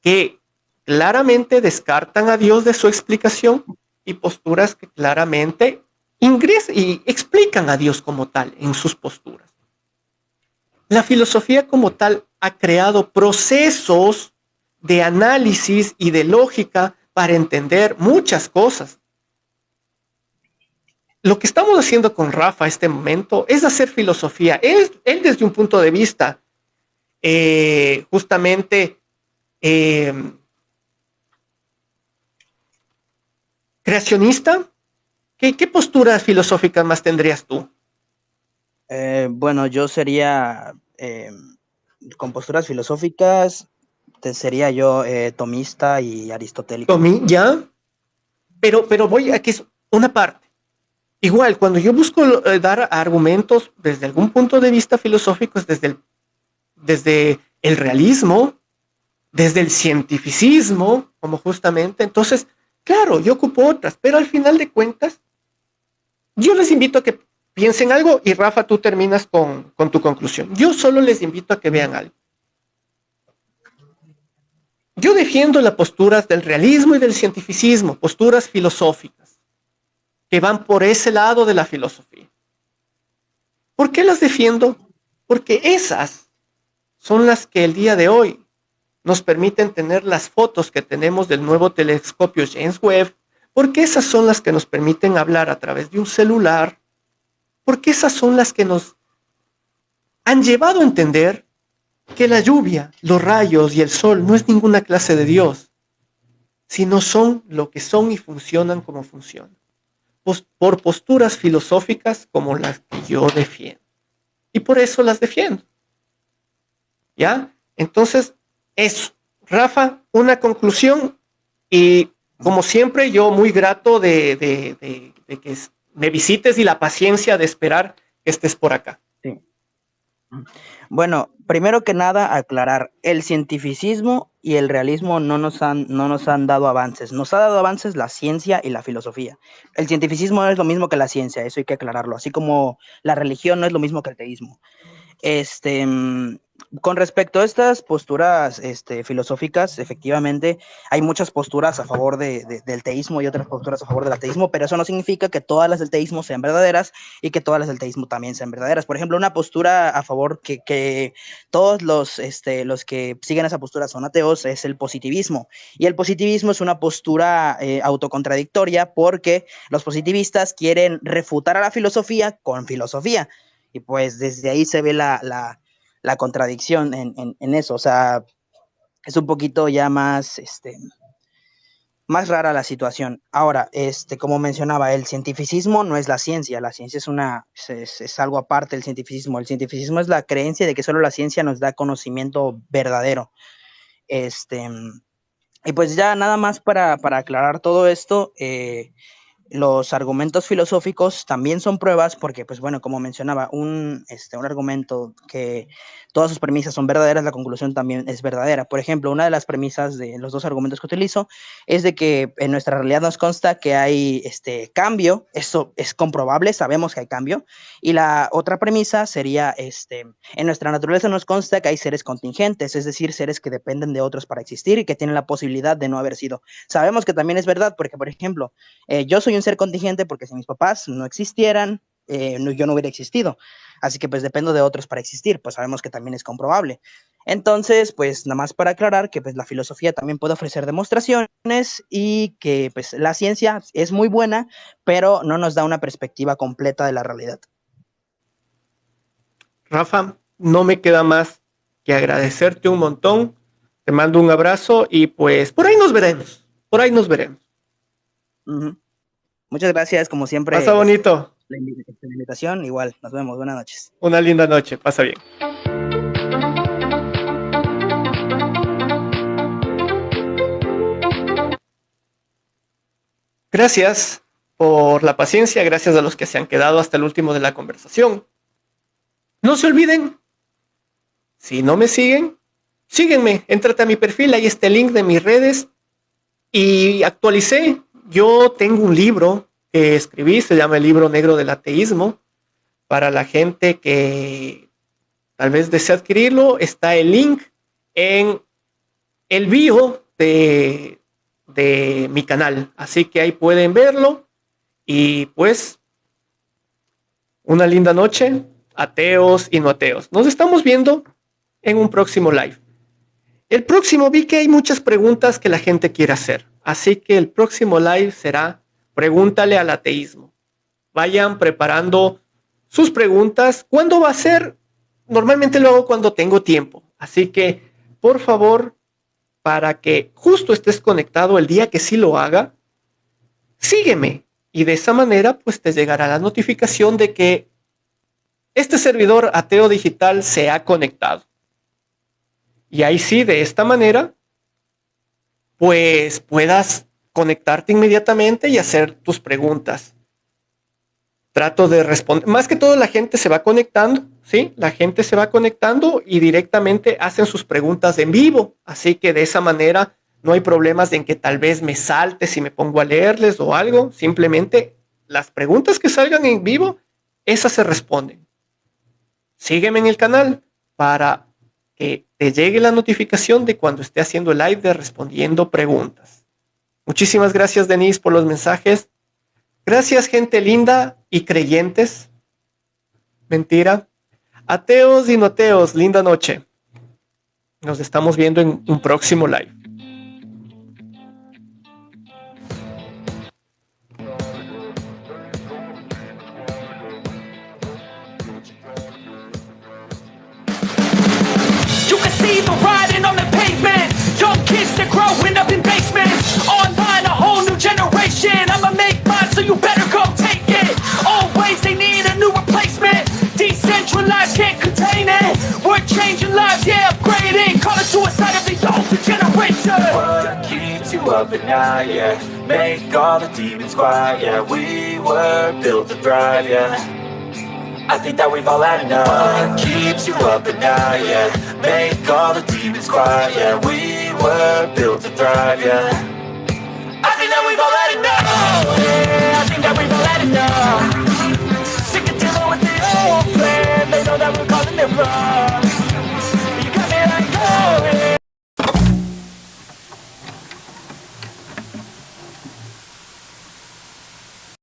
que claramente descartan a Dios de su explicación y posturas que claramente ingresan y explican a Dios como tal en sus posturas. La filosofía como tal ha creado procesos de análisis y de lógica para entender muchas cosas. Lo que estamos haciendo con Rafa en este momento es hacer filosofía. Él desde un punto de vista justamente creacionista. ¿Qué posturas filosóficas más tendrías tú? Bueno, yo sería, con posturas filosóficas, sería yo tomista y aristotélico. ¿Ya? Pero voy a que es una parte. Igual, cuando yo busco dar argumentos desde algún punto de vista filosófico, es desde el realismo, desde el cientificismo, como justamente. Entonces, claro, yo ocupo otras, pero al final de cuentas, yo les invito a que piensen algo y Rafa, tú terminas con tu conclusión. Yo solo les invito a que vean algo. Yo defiendo las posturas del realismo y del cientificismo, posturas filosóficas, que van por ese lado de la filosofía. ¿Por qué las defiendo? Porque esas son las que el día de hoy nos permiten tener las fotos que tenemos del nuevo telescopio James Webb, porque esas son las que nos permiten hablar a través de un celular, porque esas son las que nos han llevado a entender que la lluvia, los rayos y el sol no es ninguna clase de Dios, sino son lo que son y funcionan como funcionan, por posturas filosóficas como las que yo defiendo. Y por eso las defiendo. ¿Ya? Entonces, eso. Rafa, una conclusión y como siempre yo muy grato de que me visites y la paciencia de esperar que estés por acá. Sí. Bueno, primero que nada aclarar, el cientificismo y el realismo no nos han dado avances, nos ha dado avances la ciencia y la filosofía. El cientificismo no es lo mismo que la ciencia, eso hay que aclararlo, así como la religión no es lo mismo que el teísmo. Con respecto a estas posturas filosóficas, efectivamente hay muchas posturas a favor del teísmo y otras posturas a favor del ateísmo, pero eso no significa que todas las del teísmo sean verdaderas y que todas las del teísmo también sean verdaderas. Por ejemplo, una postura a favor que todos los que siguen esa postura son ateos es el positivismo. Y el positivismo es una postura autocontradictoria porque los positivistas quieren refutar a la filosofía con filosofía. Y pues desde ahí se ve la contradicción en eso. O sea, es un poquito ya más rara la situación. Ahora, como mencionaba, el cientificismo no es la ciencia es algo aparte del cientificismo. El cientificismo es la creencia de que solo la ciencia nos da conocimiento verdadero. Y pues ya nada más para aclarar todo esto, los argumentos filosóficos también son pruebas porque, pues bueno, como mencionaba, un argumento que todas sus premisas son verdaderas, la conclusión también es verdadera. Por ejemplo, una de las premisas de los dos argumentos que utilizo es de que en nuestra realidad nos consta que hay cambio, eso es comprobable, sabemos que hay cambio, y la otra premisa sería, en nuestra naturaleza nos consta que hay seres contingentes, es decir, seres que dependen de otros para existir y que tienen la posibilidad de no haber sido. Sabemos que también es verdad porque, por ejemplo, yo soy un ser contingente porque si mis papás no existieran, yo no hubiera existido. Así que pues dependo de otros para existir, pues sabemos que también es comprobable. Entonces, pues nada más para aclarar que pues la filosofía también puede ofrecer demostraciones y que pues la ciencia es muy buena, pero no nos da una perspectiva completa de la realidad. Rafa, no me queda más que agradecerte un montón. Te mando un abrazo y pues por ahí nos veremos. Por ahí nos veremos. Uh-huh. Muchas gracias, como siempre. Pasa bonito. La invitación, igual, nos vemos, buenas noches. Una linda noche, pasa bien. Gracias por la paciencia, gracias a los que se han quedado hasta el último de la conversación. No se olviden, si no me siguen, síguenme, entrate a mi perfil, ahí está el link de mis redes y actualicé. Yo tengo un libro que escribí, se llama El Libro Negro del Ateísmo. Para la gente que tal vez desea adquirirlo, está el link en el bio de mediante mi canal. Así que ahí pueden verlo. Y pues, una linda noche, ateos y no ateos. Nos estamos viendo en un próximo live. El próximo, vi que hay muchas preguntas que la gente quiere hacer. Así que el próximo live será Pregúntale al ateísmo. Vayan preparando sus preguntas. ¿Cuándo va a ser? Normalmente lo hago cuando tengo tiempo. Así que, por favor, para que justo estés conectado el día que sí lo haga, sígueme. Y de esa manera, pues te llegará la notificación de que este servidor ateo digital se ha conectado. Y ahí sí, de esta manera, pues puedas conectarte inmediatamente y hacer tus preguntas. Trato de responder. Más que todo, la gente se va conectando, ¿sí? La gente se va conectando y directamente hacen sus preguntas en vivo. Así que de esa manera no hay problemas en que tal vez me salte si me pongo a leerles o algo. Simplemente las preguntas que salgan en vivo, esas se responden. Sígueme en el canal para que te llegue la notificación de cuando esté haciendo el live de respondiendo preguntas. Muchísimas gracias, Denise, por los mensajes. Gracias, gente linda y creyentes. Mentira. Ateos y no ateos, linda noche. Nos estamos viendo en un próximo live. See the riding on the pavement. Young kids, they're growing up in basements. Online, a whole new generation. I'ma make mine, so you better go take it. Always, they need a new replacement. Decentralized, can't contain it. We're changing lives, yeah, upgrading. Call it suicide of the older generation. What keeps you up at night, yeah? Make all the demons quiet, yeah. We were built to thrive, yeah. I think that we've all had enough. What keeps you up at night, yeah? Make all the demons quiet, yeah. We were built to thrive, yeah. I think that we've all had enough. Yeah, I think that we've all had enough. Sick of dealing with the old plan. They know that we're calling it wrong.